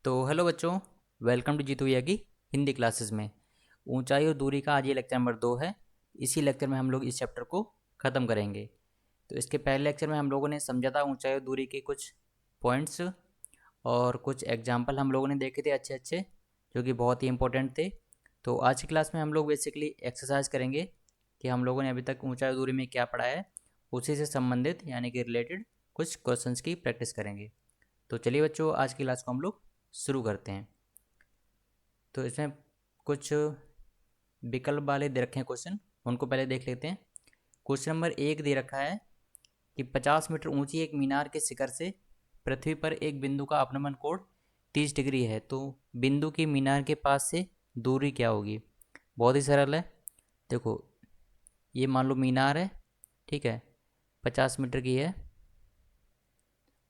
तो हेलो बच्चों, welcome to Jitu भैया की हिंदी क्लासेस में। ऊंचाई और दूरी का आज ये लेक्चर नंबर 2 है। इसी लेक्चर में हम लोग इस चैप्टर को ख़त्म करेंगे। तो इसके पहले लेक्चर में हम लोगों ने समझा था ऊंचाई और दूरी के कुछ पॉइंट्स और कुछ एग्जाम्पल हम लोगों ने देखे थे अच्छे अच्छे, जो कि बहुत ही इंपॉर्टेंट थे। तो आज की क्लास में हम लोग बेसिकली एक्सरसाइज करेंगे कि हम लोगों ने अभी तक ऊंचाई और दूरी में क्या पढ़ा है, उसी से संबंधित यानी कि रिलेटेड कुछ क्वेश्चंस की प्रैक्टिस करेंगे। तो चलिए बच्चों, आज की क्लास को हम लोग शुरू करते हैं। तो इसमें कुछ विकल्प वाले दे रखे हैं क्वेश्चन, उनको पहले देख लेते हैं। क्वेश्चन नंबर 1 दे रखा है कि 50 मीटर ऊंची एक मीनार के शिखर से पृथ्वी पर एक बिंदु का अपनमन कोण 30 डिग्री है, तो बिंदु की मीनार के पास से दूरी क्या होगी। बहुत ही सरल है। देखो, ये मान लो मीनार है, ठीक है, 50 मीटर की है,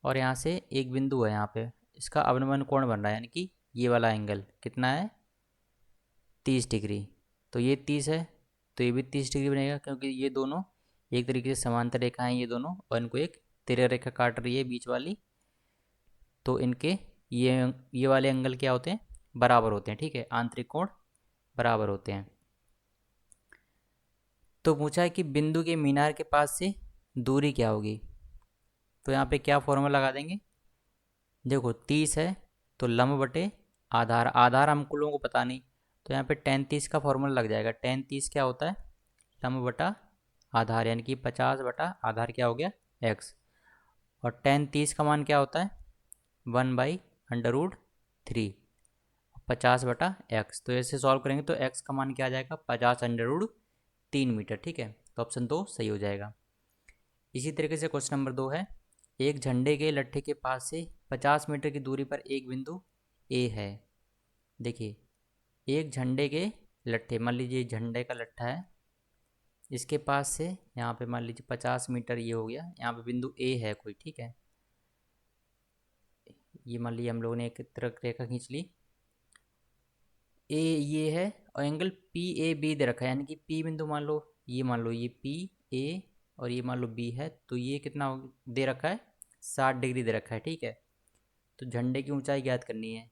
और यहाँ से एक बिंदु है, यहाँ पे इसका अवनमन कोण बन रहा है, यानी कि ये वाला एंगल कितना है, 30 डिग्री। तो ये 30 है, तो ये भी 30 डिग्री बनेगा, क्योंकि ये दोनों एक तरीके से समांतर रेखा हैं ये दोनों, और इनको एक तिर्यक रेखा काट रही है बीच वाली। तो इनके ये वाले एंगल क्या होते हैं, बराबर होते हैं, ठीक है, आंतरिक कोण बराबर होते हैं। तो पूछा है कि बिंदु के मीनार के पास से दूरी क्या होगी। तो यहाँ पे क्या फॉर्मूला लगा देंगे। देखो 30 है, तो लंब बटे आधार, आधार हमको लोगों को पता नहीं, तो यहाँ पे tan 30 का फॉर्मूला लग जाएगा। tan 30 क्या होता है, लंब बटा आधार, यानी कि 50 बटा आधार क्या हो गया, x। और tan 30 का मान क्या होता है, 1/√3, 50 बटा x। तो ऐसे सॉल्व करेंगे तो x का मान क्या आ जाएगा, 50√3 मीटर, ठीक है। तो ऑप्शन 2 सही हो जाएगा। इसी तरीके से क्वेश्चन नंबर 2 है, एक झंडे के लट्ठे के पास से 50 मीटर की दूरी पर एक बिंदु ए है। देखिए, एक झंडे के लट्ठे, मान लीजिए झंडे का लट्ठा है, इसके पास से यहाँ पे मान लीजिए 50 मीटर ये हो गया, यहाँ पे बिंदु ए है कोई, ठीक है। ये मान लीजिए हम लोगों ने एक तरफ रेखा खींच ली, ए ये है, और एंगल पी ए बी दे रखा है, यानी कि पी बिंदु मान लो ये पी ए, और ये मान लो बी है, तो ये कितना दे रखा है, 60 डिग्री दे रखा है, ठीक है। तो झंडे की ऊंचाई ज्ञात करनी है,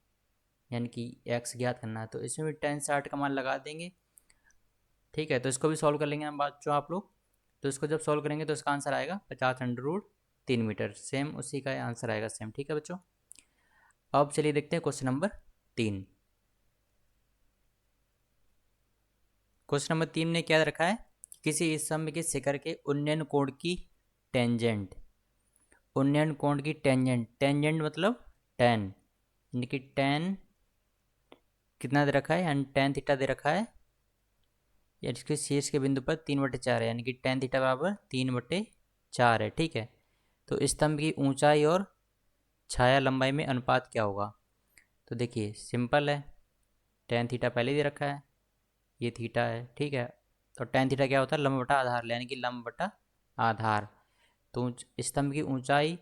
यानी कि एक्स ज्ञात करना है, तो इसमें भी tan 60 का मान लगा देंगे, ठीक है। तो इसको भी सॉल्व कर लेंगे हम बच्चों आप लोग। तो इसको जब सॉल्व करेंगे तो इसका आंसर आएगा 50√3 मीटर, सेम उसी का आंसर आएगा सेम, ठीक है बच्चों। अब चलिए देखते हैं क्वेश्चन नंबर 3। क्वेश्चन नंबर 3 ने क्या रखा है, किसी स्तंभ के शिखर के उन्नयन कोण की टेंजेंट, उन्नयन कोण की टेंजेंट, टेंजेंट मतलब tan, यानी कि tan कितना दे रखा है, यानी tan थीटा दे रखा है, या इसके शीर्ष के बिंदु पर 3/4 है, यानी कि tan थीटा बराबर 3/4 है, ठीक है। तो स्तंभ की ऊंचाई और छाया लंबाई में अनुपात क्या होगा। तो देखिए सिंपल है, tan थीटा पहले दे रखा है, ये थीटा है, ठीक है। तो tan थीटा क्या होता है, लंब बटा आधार, यानी कि लंब बटा आधार। तो स्तंभ की ऊंचाई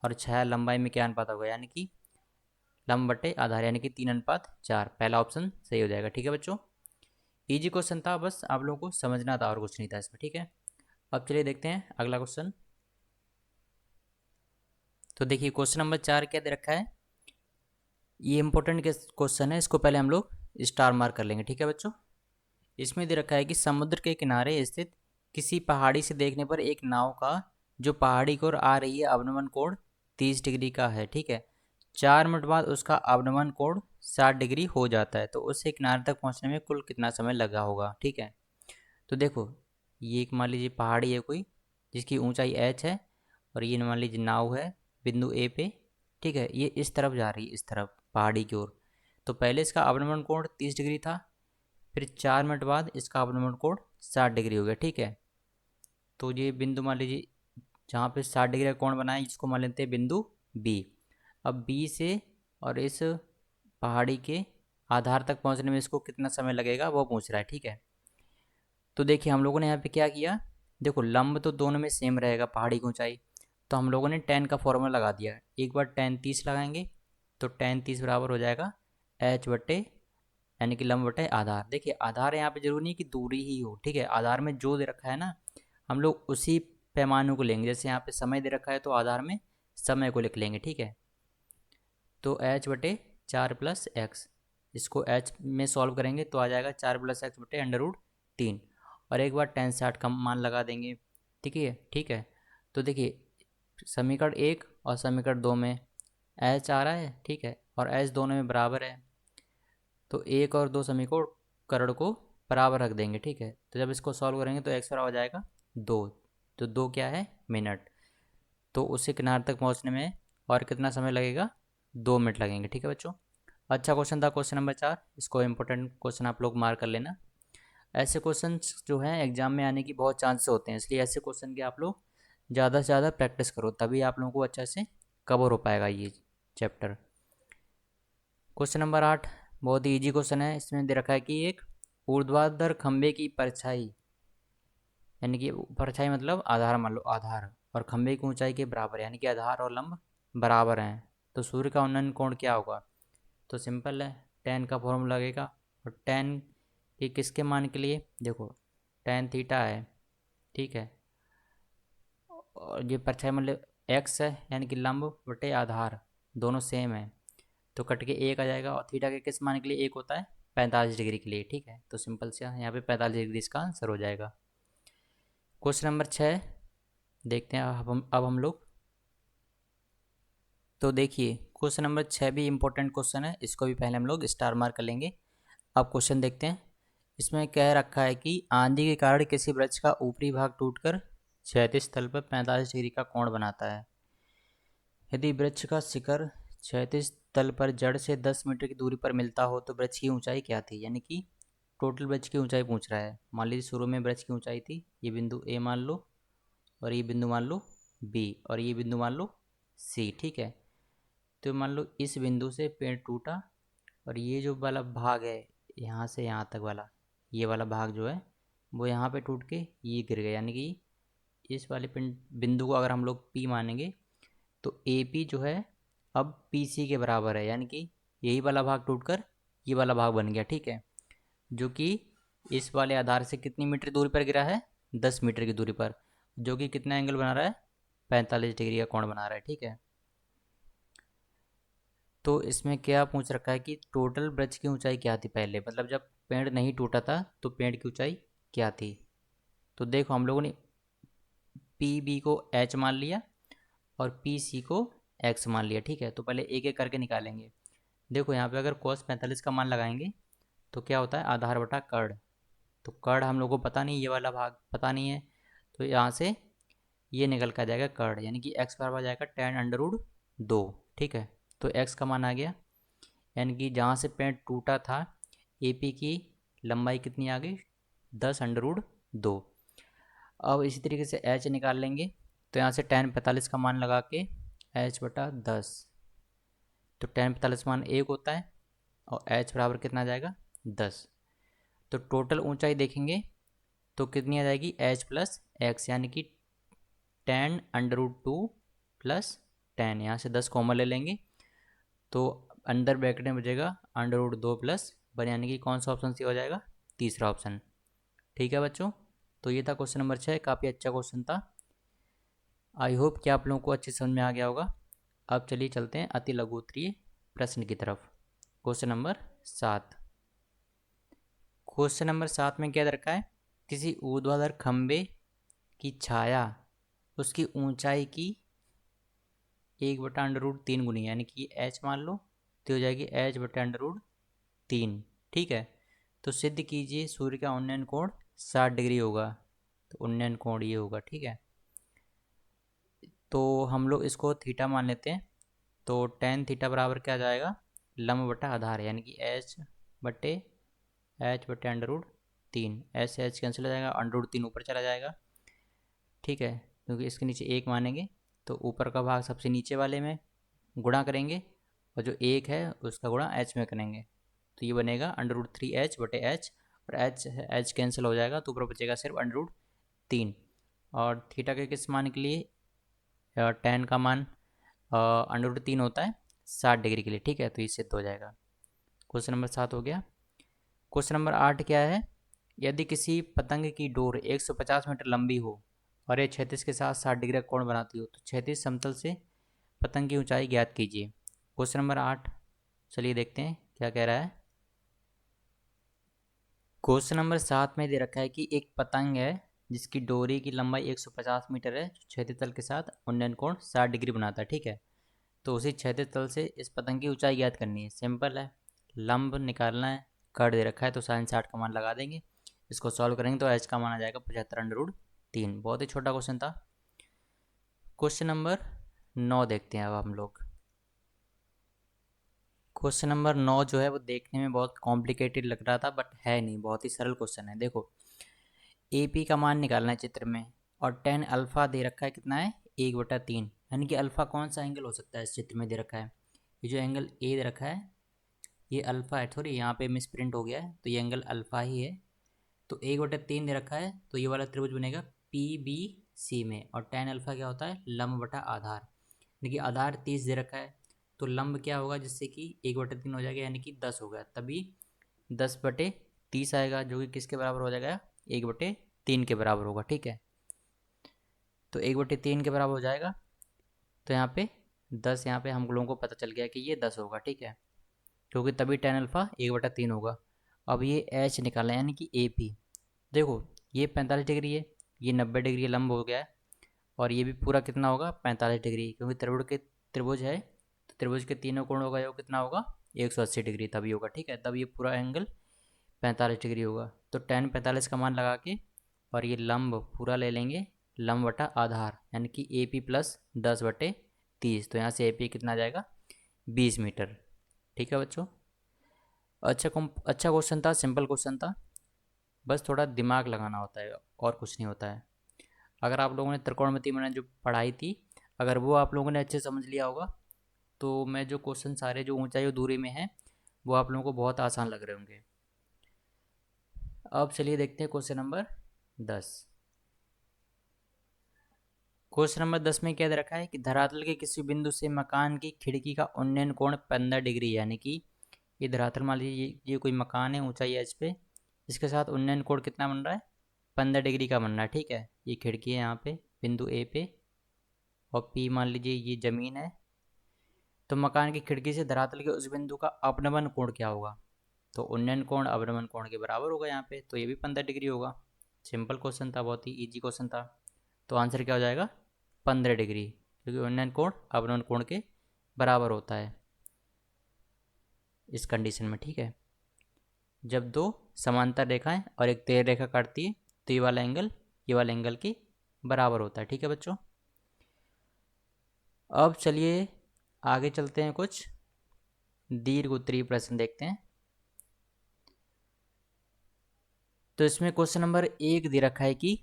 और छाया लंबाई में क्या अनुपात होगा, यानी कि लंब बटे आधार, यानी कि 3/4। पहला ऑप्शन सही हो जाएगा, ठीक है बच्चों। इजी क्वेश्चन था, बस आप लोगों को समझना था और कुछ नहीं था इसमें, ठीक है। अब चलिए देखते हैं अगला क्वेश्चन। तो देखिए क्वेश्चन नंबर 4 क्या दे रखा है, ये इंपॉर्टेंट क्वेश्चन है, इसको पहले हम लोग स्टार मार्क कर लेंगे, ठीक है बच्चों। इसमें दे रखा है कि समुद्र के किनारे स्थित किसी पहाड़ी से देखने पर एक नाव का जो पहाड़ी की ओर आ रही है अवनमन कोण 30 डिग्री का है, ठीक है। 4 मिनट बाद उसका अवनमन कोण 60 डिग्री हो जाता है, तो उससे किनारे तक पहुंचने में कुल कितना समय लगा होगा, ठीक है। तो देखो, ये एक मान लीजिए पहाड़ी है कोई, जिसकी ऊंचाई h है, और ये मान लीजिए नाव है बिंदु ए पे, ठीक है। ये इस तरफ जा रही है, इस तरफ पहाड़ी की ओर। तो पहले इसका अवनमन कोण 30 डिग्री था, फिर 4 मिनट बाद इसका अवनमन कोण 60 डिग्री हो गया, ठीक है। तो ये बिंदु मान लीजिए जहाँ पे 60 डिग्री का कोण बना है, इसको मान लेते हैं बिंदु बी। अब बी से और इस पहाड़ी के आधार तक पहुँचने में इसको कितना समय लगेगा वो पूछ रहा है, ठीक है। तो देखिए हम लोगों ने यहाँ पे क्या किया, देखो लंब तो दोनों में सेम रहेगा पहाड़ी की ऊंचाई, तो हम लोगों ने tan का फॉर्मूला लगा दिया। एक बार tan 30 लगाएंगे, तो tan 30 बराबर हो जाएगा h बटे, यानी कि लंब बटे आधार। देखिए आधार यहाँ पे जरूरी नहीं कि दूरी ही हो, ठीक है, आधार में जो दे रखा है ना, हम लोग उसी पैमाने को लेंगे। जैसे यहाँ पे समय दे रखा है, तो आधार में समय को लिख लेंगे, ठीक है। तो h बटे 4+x। इसको h में सॉल्व करेंगे तो आ जाएगा 4+x बटे √3। और एक बार tan 60 का मान लगा देंगे। ठीक है। तो देखिए समीकरण 1 और समीकरण 2 में h आ रहा है, ठीक है, और h दोनों में बराबर है, तो 1 और 2 समीकरण को बराबर रख देंगे। ठीक है, तो जब इसको सॉल्व करेंगे तो x बराबर हो जाएगा 2। तो 2 क्या है? मिनट। तो उसी किनारे तक पहुंचने में और कितना समय लगेगा? 2 मिनट लगेंगे। ठीक है बच्चों, अच्छा क्वेश्चन था क्वेश्चन नंबर 4। इसको इम्पोर्टेंट क्वेश्चन आप लोग मार्क कर लेना। ऐसे क्वेश्चन जो हैं एग्जाम में आने की बहुत चांसेस होते हैं, इसलिए ऐसे क्वेश्चन की आप लोग ज़्यादा से ज़्यादा प्रैक्टिस करो, तभी आप लोगों को अच्छे से कवर हो पाएगा ये चैप्टर। क्वेश्चन नंबर 8 बहुत ही ईजी क्वेश्चन है। इसमें दे रखा है कि एक ऊर्ध्वाधर खंभे की परछाई, यानी कि परछाई मतलब आधार, मान लो आधार, और खंभे की ऊंचाई के बराबर है, यानी कि आधार और लंब बराबर हैं, तो सूर्य का उन्नयन कोण क्या होगा? तो सिंपल है, टेन का फॉर्मूला लगेगा। और टेन की किसके मान के लिए? देखो टेन थीटा है, ठीक है, और ये परछाई मतलब एक्स है, यानी कि लंब बटे आधार दोनों सेम है, तो कट के एक आ जाएगा। और थीटा के किस मान के लिए एक होता है? 45 डिग्री के लिए। ठीक है, तो सिंपल से यहाँ पे 45 डिग्री इसका आंसर हो जाएगा। क्वेश्चन नंबर 6 देखते हैं अब हम लोग। तो देखिए क्वेश्चन नंबर 6 भी इम्पोर्टेंट क्वेश्चन है, इसको भी पहले हम लोग स्टार मार्क कर लेंगे। अब क्वेश्चन देखते हैं। इसमें कह रखा है कि आंधी के कारण किसी वृक्ष का ऊपरी भाग टूटकर क्षैतिज तल पर 45 डिग्री का कोण बनाता है। यदि वृक्ष का शिखर क्षैतिज तल पर जड़ से 10 मीटर की दूरी पर मिलता हो तो वृक्ष की ऊंचाई क्या थी? यानी कि टोटल वृक्ष की ऊंचाई पूछ रहा है। मान लीजिए शुरू में वृक्ष की ऊंचाई थी, ये बिंदु ए मान लो, और ये बिंदु मान लो बी, और ये बिंदु मान लो सी। ठीक है, तो मान लो इस बिंदु से पेड़ टूटा, और ये जो वाला भाग है यहाँ से यहाँ तक वाला, ये वाला भाग जो है वो यहाँ पे टूट के ये गिर गया, यानी कि इस वाले बिंदु को अगर हम लोग पी मानेंगे तो ए पी जो है अब पी सी के बराबर है, यानी कि यही वाला भाग टूटकर ये वाला भाग बन गया। ठीक है, जो कि इस वाले आधार से कितनी मीटर दूरी पर गिरा है? 10 मीटर की दूरी पर, जो कि कितना एंगल बना रहा है? 45 डिग्री का कोण बना रहा है। ठीक है, तो इसमें क्या पूछ रखा है कि टोटल वृक्ष की ऊंचाई क्या थी पहले, मतलब जब पेड़ नहीं टूटा था तो पेड़ की ऊंचाई क्या थी? तो देखो हम लोगों ने पी बी को एच मान लिया और पी सी को एक्स मान लिया। ठीक है, तो पहले एक एक करके निकालेंगे। देखो यहाँ पे अगर cos 45 का मान लगाएंगे तो क्या होता है? आधार बटा कर्ण। तो कर्ण हम लोग को पता नहीं, ये वाला भाग पता नहीं है, तो यहाँ से ये निकल कर आ जाएगा कर्ण, यानी कि x बराबर आ जाएगा tan√2। ठीक है, तो x का मान आ गया, यानी कि जहाँ से पेड़ टूटा था ए पी की लंबाई कितनी आ गई? 10√2। अब इसी तरीके से h निकाल लेंगे, तो यहाँ से tan45 का मान लगा के h/10, तो tan45 मान 1 होता है, और h बराबर कितना आ जाएगा? 10। तो टोटल ऊंचाई देखेंगे तो कितनी आ जाएगी? h+x, यानी कि tan√2 प्लस tan, यहाँ से 10 कॉमन ले लेंगे तो अंदर ब्रैकेट में बचेगा √2 प्लस 1, यानी कि कौन सा ऑप्शन सी हो जाएगा? तीसरा ऑप्शन। ठीक है बच्चों, तो ये था क्वेश्चन नंबर 6, काफ़ी अच्छा क्वेश्चन था। आई होप कि आप लोगों को अच्छे समझ में आ गया होगा। अब चलिए चलते हैं अति लघु उत्तरीय प्रश्न की तरफ। Question number 7। क्वेश्चन नंबर 7 में क्या दे रखा है? किसी ऊर्ध्वाधर खंबे की छाया उसकी ऊंचाई की 1/√3 गुनी, यानी कि h मान लो, तो हो जाएगी h/√3। ठीक है, तो सिद्ध कीजिए सूर्य का उन्नयन कोण 60 डिग्री होगा, तो उन्नयन कोण ये होगा। ठीक है, तो हम लोग इसको थीटा मान लेते हैं, तो tan थीटा बराबर क्या आ जाएगा? लंब बटा आधार, यानी कि h/√3। एच एच कैंसिल हो जाएगा, √3 ऊपर चला जाएगा। ठीक है, क्योंकि इसके नीचे एक मानेंगे तो ऊपर का भाग सबसे नीचे वाले में गुणा करेंगे, और जो एक है उसका गुणा h में करेंगे, तो ये बनेगा √3h/h, और h कैंसिल हो जाएगा तो ऊपर बचेगा सिर्फ √3। और थीटा के किस मान के लिए? tan का मान √3 होता है 60 डिग्री के लिए। ठीक है, तो ये सिद्ध हो जाएगा। क्वेश्चन नंबर 7 हो गया। क्वेश्चन नंबर 8 क्या है? यदि किसी पतंग की डोर 150 मीटर लंबी हो और ये क्षैतिज के साथ 60 डिग्री का कोण बनाती हो तो क्षैतिज समतल से पतंग की ऊंचाई ज्ञात कीजिए। क्वेश्चन नंबर 8 चलिए देखते हैं क्या कह रहा है। क्वेश्चन नंबर 7 में दे रखा है कि एक पतंग है जिसकी डोरी की लंबाई 150 मीटर है, जो क्षैतिज तल के साथ उन्नयन कोण 60 डिग्री बनाता है। ठीक है, तो उसी क्षैतिज तल से इस पतंग की ऊंचाई ज्ञात करनी है। सिंपल है, लंब निकालना है, कट दे रखा है तो साइन 60 का मान लगा देंगे। इसको सॉल्व करेंगे तो एच का मान आ जाएगा 75/3। बहुत ही छोटा क्वेश्चन था। क्वेश्चन नंबर 9 देखते हैं अब हम लोग। क्वेश्चन नंबर 9 जो है वो देखने में बहुत कॉम्प्लिकेटेड लग रहा था, बट है नहीं, बहुत ही सरल क्वेश्चन है। देखो, ए पी का मान निकालना है चित्र में, और टेन अल्फ़ा दे रखा है, कितना है 1/3, यानी कि अल्फ़ा कौन सा एंगल हो सकता है इस चित्र में दे रखा है। ये जो एंगल ए दे रखा है ये अल्फ़ा है, सॉरी यहाँ पे मिस प्रिंट हो गया है, तो ये एंगल अल्फ़ा ही है। तो 1/3 दे रखा है, तो ये वाला त्रिभुज बनेगा पी बी सी में, और टेन अल्फ़ा क्या होता है, लंब बटा आधार। देखिए आधार 30 दे रखा है, तो लंब क्या होगा जिससे कि 1/3 हो जाएगा, यानी कि 10 होगा, तभी 10/30 आएगा, जो कि किसके बराबर हो जाएगा, 1/3 के बराबर होगा। ठीक है, तो 1/3 के बराबर हो जाएगा, तो यहाँ पे 10, यहाँ पे हम लोगों को पता चल गया कि ये 10 होगा। ठीक है, क्योंकि तभी टेन अल्फ़ा 1/3 होगा। अब ये एच निकालना है, यानी कि ए पी। देखो, ये 45 डिग्री है, ये 90 डिग्री लंब हो गया है, और ये भी पूरा कितना होगा, 45 डिग्री, क्योंकि त्रिभुज है, तो त्रिभुज के तीनों कोणों का योग कितना होगा, 180 डिग्री तभी होगा। ठीक है, तब ये पूरा एंगल 45 डिग्री होगा। तो टेन 45 का मान लगा के, और ये लंब पूरा ले लेंगे, लंब बटा आधार, यानी कि ए पी प्लस 10/30, तो यहाँ से ए पी कितना आ जाएगा, 20 मीटर। ठीक है बच्चों, अच्छा क्वेश्चन था, सिंपल क्वेश्चन था, बस थोड़ा दिमाग लगाना होता है और कुछ नहीं होता है। अगर आप लोगों ने त्रिकोणमिति में जो पढ़ाई थी, अगर वो आप लोगों ने अच्छे समझ लिया होगा, तो मैं जो क्वेश्चन सारे जो ऊंचाई और दूरी में हैं वो आप लोगों को बहुत आसान लग रहे होंगे। अब चलिए देखते हैं क्वेश्चन नंबर 10। क्वेश्चन नंबर 10 में क्या दे रखा है कि धरातल के किसी बिंदु से मकान की खिड़की का उन्नयन कोण 15 डिग्री, यानी कि ये धरातल, मान लीजिए ये कोई मकान है ऊंचाई एच पे, इसके साथ उन्नयन कोण कितना बन रहा है, 15 डिग्री का बन रहा है। ठीक है, ये खिड़की है यहाँ पे बिंदु ए पे, और पी मान लीजिए ये ज़मीन है। तो मकान की खिड़की से धरातल के उस बिंदु का अपनमन कोण क्या होगा, तो उन्नयन कोण अवनमन कोण के बराबर होगा यहाँ पे, तो ये भी 15 डिग्री होगा। सिंपल क्वेश्चन था, बहुत ही इजी क्वेश्चन था। तो आंसर क्या हो जाएगा, 15 डिग्री, क्योंकि उन्नयन कोण अवनमन कोण के बराबर होता है इस कंडीशन में। ठीक है, जब दो समांतर रेखाएं और एक तेर रेखा काटती है, तो ये वाला एंगल के बराबर होता है। ठीक है बच्चों, अब चलिए आगे चलते हैं, कुछ दीर्घ उत्तरीय प्रश्न देखते हैं। तो इसमें क्वेश्चन नंबर 1 दे रखा है कि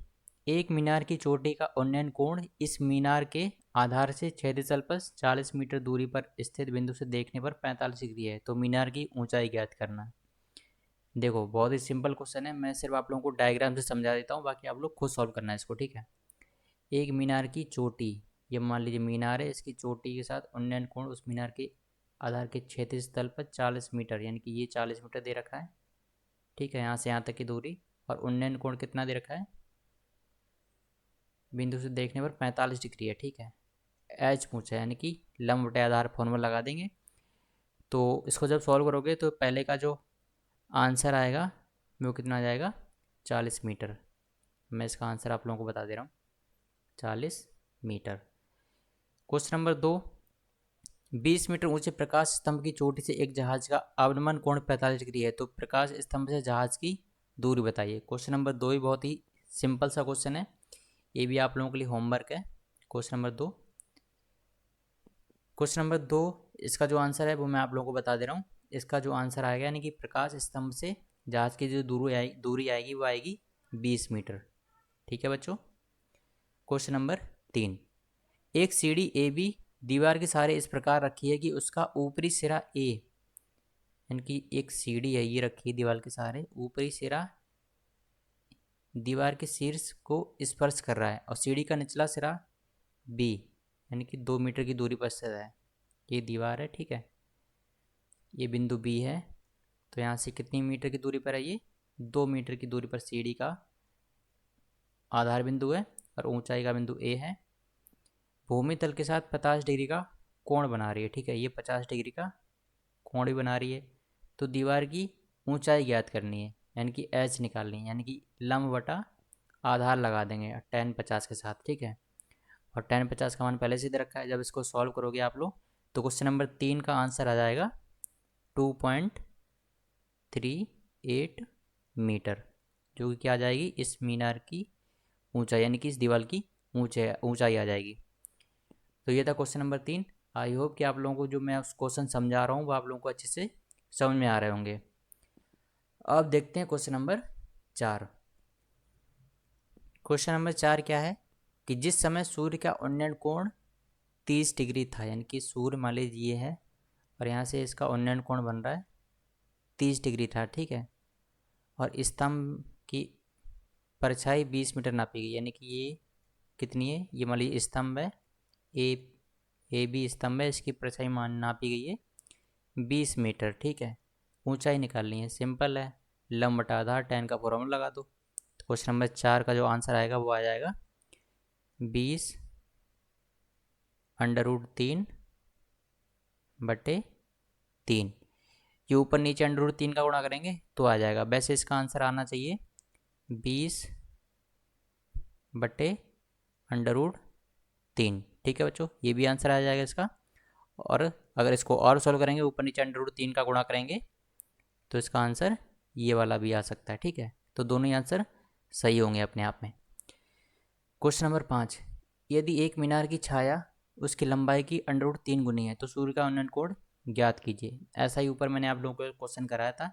एक मीनार की चोटी का उन्नयन कोण इस मीनार के आधार से क्षैतिज तल पर 40 मीटर दूरी पर स्थित बिंदु से देखने पर 45 डिग्री है, तो मीनार की ऊंचाई ज्ञात करना। देखो, बहुत ही सिंपल क्वेश्चन है, मैं सिर्फ आप लोगों को डायग्राम से समझा देता हूँ, बाकी आप लोग खुद सॉल्व करना है इसको। ठीक है, एक मीनार की चोटी, ये मान लीजिए मीनार है, इसकी चोटी के साथ उन्नयन कोण उस मीनार के आधार के क्षैतिज तल पर 40 मीटर, यानी कि ये 40 मीटर दे रखा है। ठीक है, यहाँ से यहाँ तक की दूरी, और उन्नयन कोण कितना दे रखा है, बिंदु से देखने पर 45 डिग्री है। ठीक है, एच पूछा है, यानी कि लंब बटे आधार फॉर्मूला लगा देंगे। तो इसको जब सॉल्व करोगे तो पहले का जो आंसर आएगा वो कितना आ जाएगा, 40 मीटर। मैं इसका आंसर आप लोगों को बता दे रहा हूँ, 40 मीटर। क्वेश्चन नंबर 2, 20 मीटर ऊंचे प्रकाश स्तंभ की चोटी से एक जहाज का अवनमन कोण 45 डिग्री है, तो प्रकाश स्तंभ से जहाज की दूरी बताइए। क्वेश्चन नंबर 2 ही बहुत ही सिंपल सा क्वेश्चन है, ये भी आप लोगों के लिए होमवर्क है। क्वेश्चन नंबर 2, इसका जो आंसर है वो मैं आप लोगों को बता दे रहा हूँ। इसका जो आंसर आएगा, यानी कि प्रकाश स्तंभ से जहाज की जो दूरी आएगी वो आएगी 20 मीटर। ठीक है बच्चों, क्वेश्चन नंबर 3, एक सीढ़ी ए बी दीवार के सहारे इस प्रकार रखी है कि उसका ऊपरी सिरा ए, यानी कि एक सीढ़ी है ये रखी है दीवार के सहारे, ऊपरी सिरा दीवार के शीर्ष को स्पर्श कर रहा है, और सीढ़ी का निचला सिरा बी, यानी कि 2 मीटर की दूरी पर स्थित है। ये दीवार है, ठीक है, ये बिंदु बी है, तो यहाँ से कितनी मीटर की दूरी पर है, ये 2 मीटर की दूरी पर सीढ़ी का आधार बिंदु है, और ऊंचाई का बिंदु ए है। भूमि तल के साथ 50 डिग्री का कोण बना रही है। ठीक है, ये 50 डिग्री का कोण भी बना रही है। तो दीवार की ऊंचाई ज्ञात करनी है, यानी कि एच निकालनी है, यानी कि लंब बटा आधार लगा देंगे 10 50 के साथ, ठीक है। और 10 50 का मान पहले से दे रखा है। जब इसको सॉल्व करोगे आप लोग तो क्वेश्चन नंबर 3 का आंसर आ जाएगा 2.38 मीटर, जो कि क्या आ जाएगी, इस मीनार की ऊंचाई, यानी कि इस दीवार की ऊंचाई आ जाएगी। तो ये था क्वेश्चन नंबर 3। आई होप कि आप लोगों को जो मैं क्वेश्चन समझा रहा हूँ वो आप लोगों को अच्छे से समझ में आ रहे होंगे। अब देखते हैं क्वेश्चन नंबर 4। क्वेश्चन नंबर 4 क्या है कि जिस समय सूर्य का उन्नयन कोण 30 डिग्री था, यानी कि सूर्य मान लीजिए ये है और यहाँ से इसका उन्नयन कोण बन रहा है 30 डिग्री था, ठीक है। और स्तंभ की परछाई 20 मीटर नापी गई, यानी कि ये कितनी है, ये मान लीजिए स्तंभ है, ए बी स्तंभ है, इसकी परछाई नापी गई है 20 मीटर, ठीक है। ऊंचाई निकालनी है, सिंपल है, लंब बटा आधार tan का फॉर्मूला लगा दो। तो क्वेश्चन नंबर 4 का जो आंसर आएगा वो आ जाएगा 20√3/3। ये ऊपर नीचे √3 का गुणा करेंगे तो आ जाएगा। वैसे इसका आंसर आना चाहिए 20/√3, ठीक है बच्चों, ये भी आंसर आ जाएगा इसका। और अगर इसको और सॉल्व करेंगे, ऊपर नीचे √3 का गुणा करेंगे तो इसका आंसर ये वाला भी आ सकता है, ठीक है। तो दोनों ही आंसर सही होंगे अपने आप में। क्वेश्चन नंबर 5, यदि एक मीनार की छाया उसकी लंबाई की √3 गुनी है तो सूर्य का उन्नयन कोण ज्ञात कीजिए। ऐसा ही ऊपर मैंने आप लोगों को क्वेश्चन कराया था,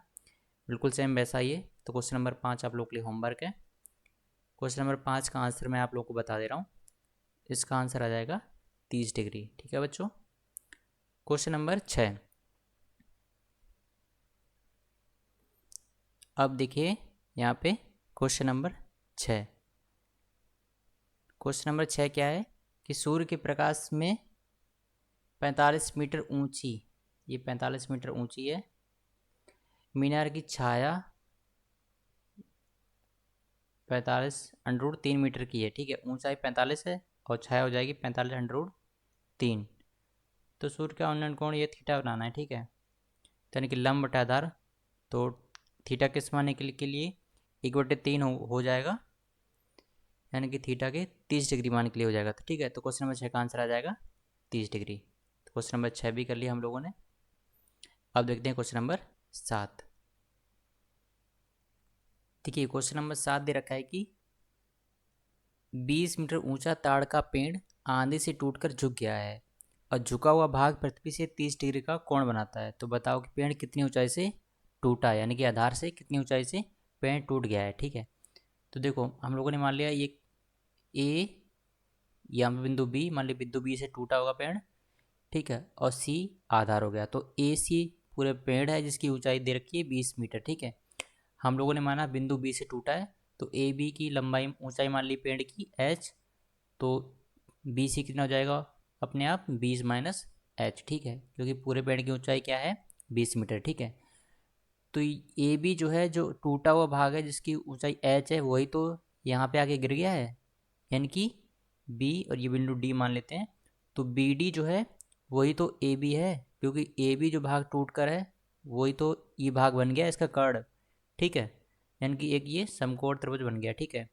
बिल्कुल सेम वैसा ही है। तो क्वेश्चन नंबर 5 आप लोगों के लिए होमवर्क है। क्वेश्चन नंबर 5 का आंसर मैं आप लोगों को बता दे रहा हूँ, इसका आंसर आ जाएगा 30 डिग्री, ठीक है बच्चों। क्वेश्चन नंबर 6, अब देखिए यहाँ पे क्वेश्चन नंबर 6। क्वेश्चन नंबर 6 क्या है कि सूर्य के प्रकाश में 45 मीटर ऊंची, ये 45 मीटर ऊंची है, मीनार की छाया 45√3 मीटर की है, ठीक है। ऊंचाई 45 है और छाया हो जाएगी 45√3। तो सूर्य का उन्नयन कोण ये थीटा बनाना है, ठीक है। तो यानी कि लंब बटा आधार, तो थीटा किस माने के लिए 1/3 हो जाएगा, यानी कि थीटा के 30 डिग्री मान के लिए हो जाएगा। तो ठीक है, तो क्वेश्चन नंबर 6 का आंसर आ जाएगा 30 डिग्री। तो क्वेश्चन नंबर 6 भी कर लिया हम लोगों ने। अब देखते हैं क्वेश्चन नंबर 7। देखिए क्वेश्चन नंबर 7 दे रखा है कि 20 मीटर ऊंचा ताड़ का पेड़ आंधी से टूटकर झुक गया है और झुका हुआ भाग पृथ्वी से 30 डिग्री का कोण बनाता है। तो बताओ कि पेड़ कितनी ऊंचाई से टूटा है, यानी कि आधार से कितनी ऊंचाई से पेड़ टूट गया है, ठीक है। तो देखो हम लोगों ने मान लिया ये ए, यहाँ पे बिंदु बी, मान लिया बिंदु बी से टूटा होगा पेड़, ठीक है, और सी आधार हो गया। तो ए सी पूरे पेड़ है जिसकी ऊंचाई दे रखी है 20 मीटर, ठीक है। हम लोगों ने माना बिंदु बी से टूटा है, तो ए बी की लंबाई ऊंचाई मान ली पेड़ की एच, तो बी सी कितना हो जाएगा अपने आप 20 माइनस एच, ठीक है, क्योंकि पूरे पेड़ की ऊंचाई क्या है 20 मीटर, ठीक है। तो ए बी जो है, जो टूटा हुआ भाग है जिसकी ऊंचाई एच है, वही तो यहाँ पे आके गिर गया है, यानी कि बी, और ये बिंदु डी मान लेते हैं। तो बी डी जो है वही तो ए बी है, क्योंकि ए बी जो भाग टूट कर है वही तो ई भाग बन गया इसका कर्ण, ठीक है, यानी कि एक ये समकोण त्रिभुज बन गया, ठीक है।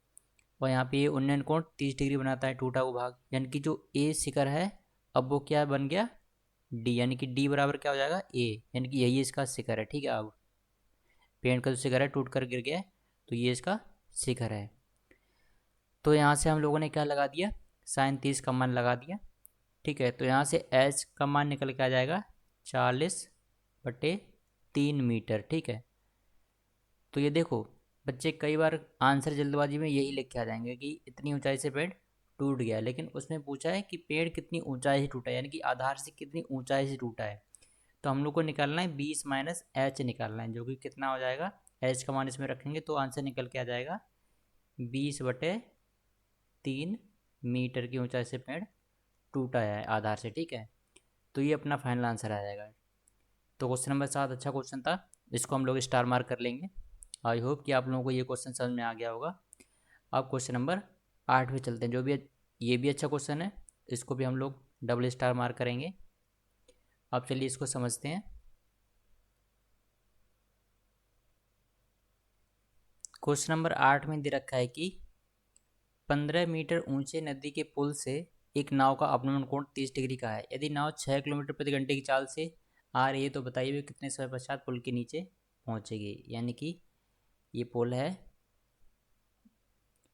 और यहाँ पे ये उन्नयन कोण 30 डिग्री बनाता है टूटा हुआ भाग, यानी कि जो ए शिखर है अब वो क्या बन गया डी, यानी कि डी बराबर क्या हो जाएगा ए, यानी कि यही इसका शिखर है, ठीक है। अब पेड़ का जो शिखर है टूट कर गिर गया है, तो ये इसका शिखर है। तो यहाँ से हम लोगों ने क्या लगा दिया, साइन 30 का मान लगा दिया, ठीक है। तो यहाँ से एच का मान निकल के आ जाएगा 40/3 मीटर, ठीक है। तो ये देखो बच्चे कई बार आंसर जल्दबाजी में यही लिख के आ जाएंगे कि इतनी ऊंचाई से पेड़ टूट गया, लेकिन उसमें पूछा है कि पेड़ कितनी ऊंचाई से टूटा है, यानी कि आधार से कितनी ऊंचाई से टूटा है। तो हम लोग को निकालना है 20 माइनस एच निकालना है, जो कि कितना हो जाएगा, एच का मान इसमें रखेंगे तो आंसर निकल के आ जाएगा 20/3 मीटर की ऊंचाई से पेड़ टूटा है आधार से, ठीक है। तो ये अपना फाइनल आंसर आ जाएगा। तो क्वेश्चन नंबर 7 अच्छा क्वेश्चन था, इसको हम लोग स्टार मार्क कर लेंगे। आई होप कि आप लोगों को ये क्वेश्चन समझ में आ गया होगा। अब क्वेश्चन नंबर 8 पे चलते हैं, जो भी ये भी अच्छा क्वेश्चन है, इसको भी हम लोग डबल स्टार मार्क करेंगे। अब चलिए इसको समझते हैं। क्वेश्चन नंबर 8 में दे रखा है कि 15 मीटर ऊंचे नदी के पुल से एक नाव का अपनमन कोण 30 डिग्री का है। यदि नाव 6 किलोमीटर प्रति घंटे की चाल से आ रही है तो बताइए वे कितने समय पश्चात पुल के नीचे पहुंचेगी। यानी कि ये पुल है,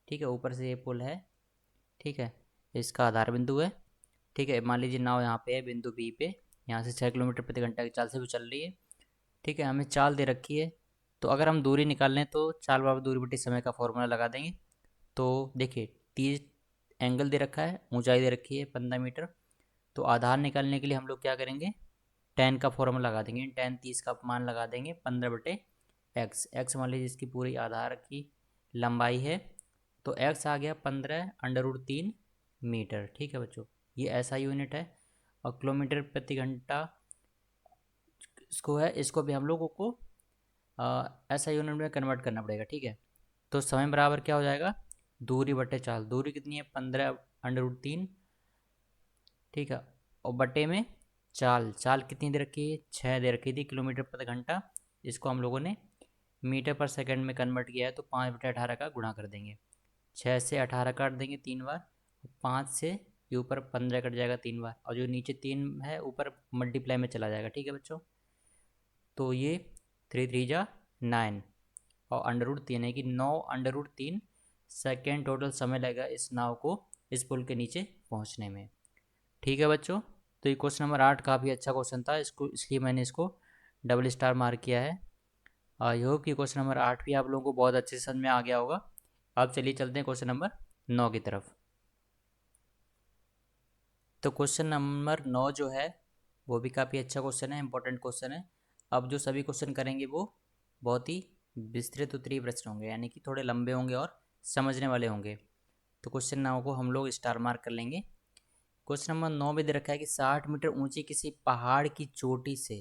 ठीक है, ऊपर से ये पुल है, ठीक है, इसका आधार बिंदु है, ठीक है। मान लीजिए नाव यहाँ पे है बिंदु बी पे, यहाँ से 6 किलोमीटर प्रति घंटा की चाल से वो चल रही है, ठीक है। हमें चाल दे रखी है, तो अगर हम दूरी निकाल लें तो चाल बराबर दूरी बटी समय का फॉर्मूला लगा देंगे। तो देखिए 30 एंगल दे रखा है, ऊंचाई दे रखी है 15 मीटर, तो आधार निकालने के लिए हम लोग क्या करेंगे, टेन का फॉर्मूला लगा देंगे। टेन 30 का मान लगा देंगे 15 बटे एक्स। एक्स मान लीजिए इसकी पूरी आधार की लंबाई है, तो एक्स आ गया 15√3 मीटर, ठीक है बच्चों। ये ऐसा यूनिट है। और किलोमीटर प्रति घंटा इसको है, इसको भी हम लोगों को ऐसा यूनिट में कन्वर्ट करना पड़ेगा, ठीक है। तो समय बराबर क्या हो जाएगा, दूरी बटे चाल। दूरी कितनी है 15√3, ठीक है, और बटे में चाल। चाल कितनी दे रखी है, 6 दे रखी थी किलोमीटर प्रति घंटा। इसको हम लोगों ने मीटर पर सेकंड में कन्वर्ट किया है, तो 5/18 का गुणा कर देंगे। 6 से 18 काट देंगे 3 बार, 5 से ये ऊपर 15 कट जाएगा 3 बार, और जो नीचे 3 है ऊपर मल्टीप्लाई में चला जाएगा, ठीक है बच्चों। तो ये 3 3 जा 9 और √3 है कि 9√3 सेकेंड टोटल समय लगेगा इस नाव को इस पुल के नीचे पहुंचने में, ठीक है बच्चों। तो ये क्वेश्चन नंबर 8 काफ़ी अच्छा क्वेश्चन था, इसको इसलिए मैंने इसको डबल स्टार मार्क किया है। आई होप कि क्वेश्चन नंबर 8 भी आप लोगों को बहुत अच्छे से समझ में आ गया होगा। अब चलिए चलते हैं क्वेश्चन नंबर 9 की तरफ। तो क्वेश्चन नंबर 9 जो है वो भी काफ़ी अच्छा क्वेश्चन है, इंपॉर्टेंट क्वेश्चन है। अब जो सभी क्वेश्चन करेंगे वो बहुत ही विस्तृत उत्तरीय प्रश्न होंगे, यानी कि थोड़े लंबे होंगे और समझने वाले होंगे। तो क्वेश्चन 9 को हम लोग स्टार मार्क कर लेंगे। क्वेश्चन नंबर 9 में दे रखा है कि 60 मीटर ऊंची किसी पहाड़ की चोटी से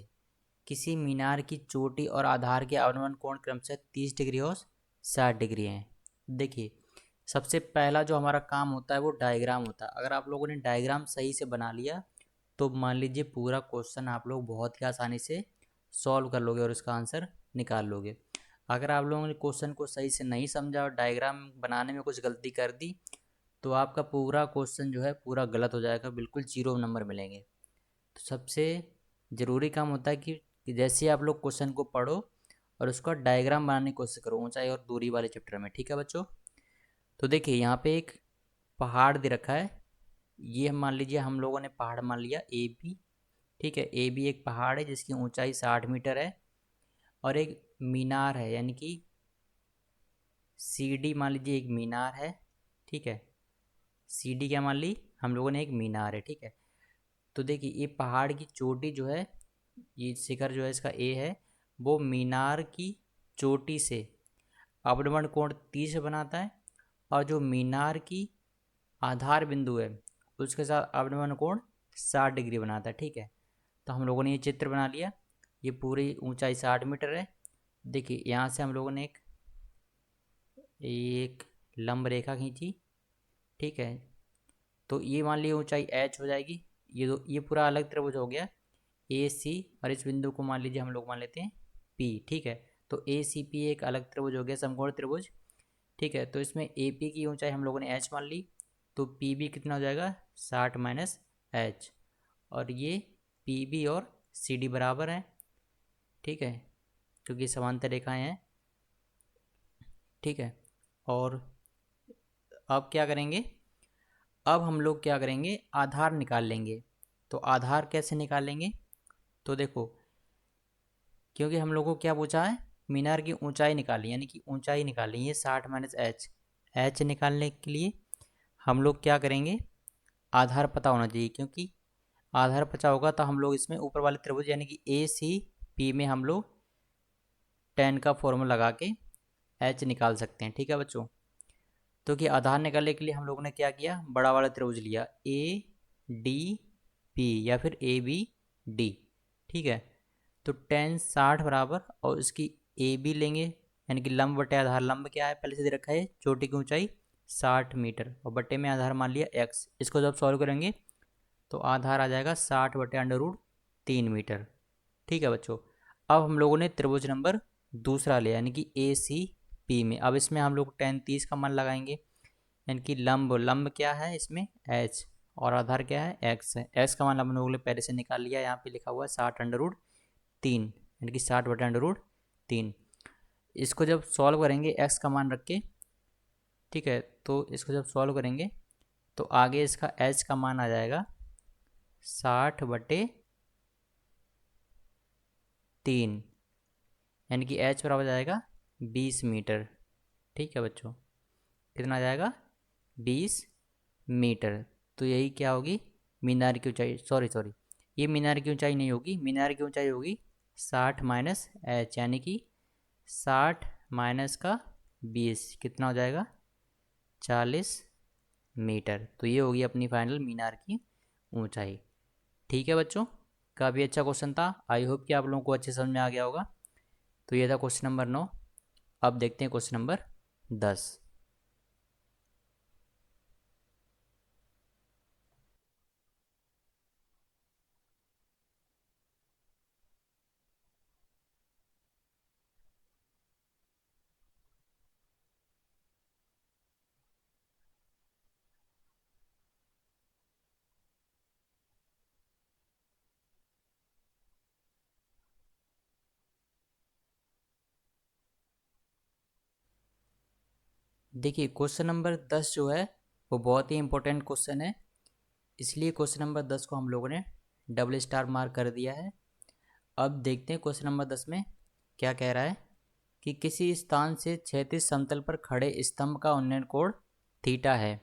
किसी मीनार की चोटी और आधार के अवनमन कोण क्रमशः 30 डिग्री और 60 डिग्री हैं। देखिए सबसे पहला जो हमारा काम होता है वो डायग्राम होता है। अगर आप लोगों ने डायग्राम सही से बना लिया तो मान लीजिए पूरा क्वेश्चन आप लोग बहुत ही आसानी से सॉल्व कर लोगे और इसका आंसर निकाल लोगे। अगर आप लोगों ने क्वेश्चन को सही से नहीं समझा और डायग्राम बनाने में कुछ गलती कर दी तो आपका पूरा क्वेश्चन जो है पूरा गलत हो जाएगा, बिल्कुल 0 नंबर मिलेंगे। तो सबसे ज़रूरी काम होता है कि जैसे आप लोग क्वेश्चन को पढ़ो और उसका डायग्राम बनाने की कोशिश करो ऊंचाई और दूरी वाले चैप्टर में, ठीक है बच्चों। तो देखिए यहाँ पे एक पहाड़ दे रखा है, ये मान लीजिए हम लोगों ने पहाड़ मान लिया ए बी, ठीक है। ए बी एक पहाड़ है जिसकी ऊंचाई 60 मीटर है, और एक मीनार है यानी कि सी डी मान लीजिए एक मीनार है, ठीक है। सी डी क्या मान ली हम लोगों ने, एक मीनार है, ठीक है। तो देखिए ये पहाड़ की चोटी जो है, ये शिखर जो है इसका ए है, वो मीनार की चोटी से अवनमन कोण 30 बनाता है, और जो मीनार की आधार बिंदु है उसके साथ अवनमन कोण 60 डिग्री बनाता है, ठीक है। तो हम लोगों ने ये चित्र बना लिया। ये पूरी ऊंचाई 60 मीटर है। देखिए यहाँ से हम लोगों ने एक लंब रेखा खींची, ठीक है। तो ये मान लीजिए ऊंचाई h हो जाएगी। ये पूरा अलग त्रिभुज हो गया ए सी, और इस बिंदु को मान लीजिए हम लोग मान लेते हैं P, ठीक है। तो ए सी पी एक अलग त्रिभुज हो गया, समकोण त्रिभुज, ठीक है। तो इसमें ए पी की ऊंचाई हम लोगों ने h मान ली, तो पी बी कितना हो जाएगा 60 माइनस h, और ये पी बी और सी डी बराबर है, ठीक है, क्योंकि समांतर रेखाएं हैं, ठीक है। और अब क्या करेंगे, अब हम लोग क्या करेंगे आधार निकाल लेंगे। तो आधार कैसे निकालेंगे, तो देखो क्योंकि हम लोगों को क्या पूछा है, मीनार की ऊंचाई निकाली, यानी कि ऊंचाई निकाली, ये 60 माइनस एच। एच निकालने के लिए हम लोग क्या करेंगे, आधार पता होना चाहिए, क्योंकि आधार पता होगा तो हम लोग इसमें ऊपर वाले त्रिभुज यानी कि ए सी पी में हम लोग टेन का फॉर्मूला लगा के एच निकाल सकते हैं, ठीक है बच्चों। तो कि आधार निकालने के लिए हम लोगों ने क्या किया, बड़ा वाला त्रिभुज लिया ए डी पी या फिर ए बी डी, ठीक है। तो टेन 60 बराबर, और इसकी ए बी लेंगे यानी कि लंब बटे आधार। लंब क्या है पहले से दे रखा है, चोटी की ऊंचाई 60 मीटर, और बटे में आधार मान लिया एक्स। इसको जब सॉल्व करेंगे तो आधार आ जाएगा 60 बटे √3 मीटर, ठीक है बच्चों। अब हम लोगों ने त्रिभुज नंबर दूसरा लिया यानी कि ए सी पी में। अब इसमें हम लोग tan 30 का मान लगाएंगे, यानी कि लंब लंब क्या है इसमें h, और आधार क्या है x है। x का मान हम लोगों ने पहले से निकाल लिया, यहाँ पे लिखा हुआ है 60√3, यानी कि 60/√3। इसको जब सॉल्व करेंगे x का मान रख के, ठीक है, तो इसको जब सॉल्व करेंगे तो आगे इसका h का मान आ जाएगा 60/3, यानी कि h बराबर जाएगा 20 मीटर। ठीक है बच्चों, कितना आ जाएगा 20 मीटर। तो यही क्या होगी मीनार की ऊंचाई, सॉरी सॉरी, ये मीनार की ऊंचाई नहीं होगी, मीनार की ऊंचाई होगी 60 माइनस h, यानी कि 60 माइनस का 20 कितना हो जाएगा 40 मीटर। तो ये होगी अपनी फाइनल मीनार की ऊंचाई। ठीक है बच्चों, काफ़ी अच्छा क्वेश्चन था, आई होप कि आप लोगों को अच्छे समझ में आ गया होगा। तो ये था क्वेश्चन नंबर 9। अब देखते हैं क्वेश्चन नंबर 10। देखिए क्वेश्चन नंबर 10 जो है वो बहुत ही इंपॉर्टेंट क्वेश्चन है, इसलिए क्वेश्चन नंबर 10 को हम लोगों ने डबल स्टार मार्क कर दिया है। अब देखते हैं क्वेश्चन नंबर 10 में क्या कह रहा है कि किसी स्थान से क्षैतिज समतल पर खड़े स्तंभ का उन्नयन कोण थीटा है।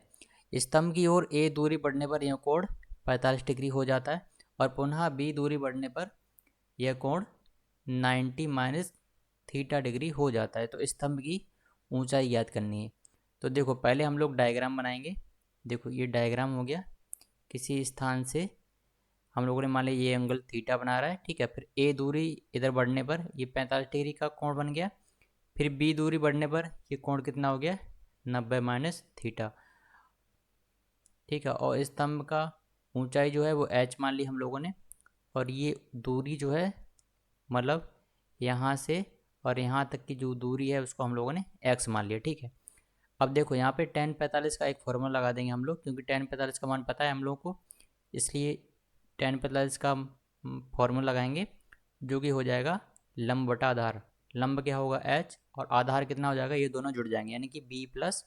स्तंभ की ओर ए दूरी बढ़ने पर यह कोण 45 डिग्री हो जाता है, और पुनः बी दूरी बढ़ने पर यह कोण 90 माइनस थीटा डिग्री हो जाता है। तो स्तंभ की ऊंचाई याद करनी है। तो देखो पहले हम लोग डायग्राम बनाएंगे। देखो ये डायग्राम हो गया, किसी स्थान से हम लोगों ने मान लिया ये एंगल थीटा बना रहा है, ठीक है, फिर ए दूरी इधर बढ़ने पर ये 45 डिग्री का कोण बन गया, फिर बी दूरी बढ़ने पर ये कोण कितना हो गया 90 माइनस थीटा। ठीक है, और स्तंभ का ऊंचाई जो है वो h मान ली हम लोगों ने, और ये दूरी जो है मतलब यहाँ से और यहाँ तक की जो दूरी है उसको हम लोगों ने x मान लिया। ठीक है, अब देखो यहाँ पे tan 45 का एक फॉर्मूला लगा देंगे हम लोग, क्योंकि tan 45 का मान पता है हम लोगों को, इसलिए tan 45 का फॉर्मूला लगाएंगे जो कि हो जाएगा लंब बटा आधार। लंब क्या होगा h, और आधार कितना हो जाएगा, ये दोनों जुड़ जाएंगे यानी कि b प्लस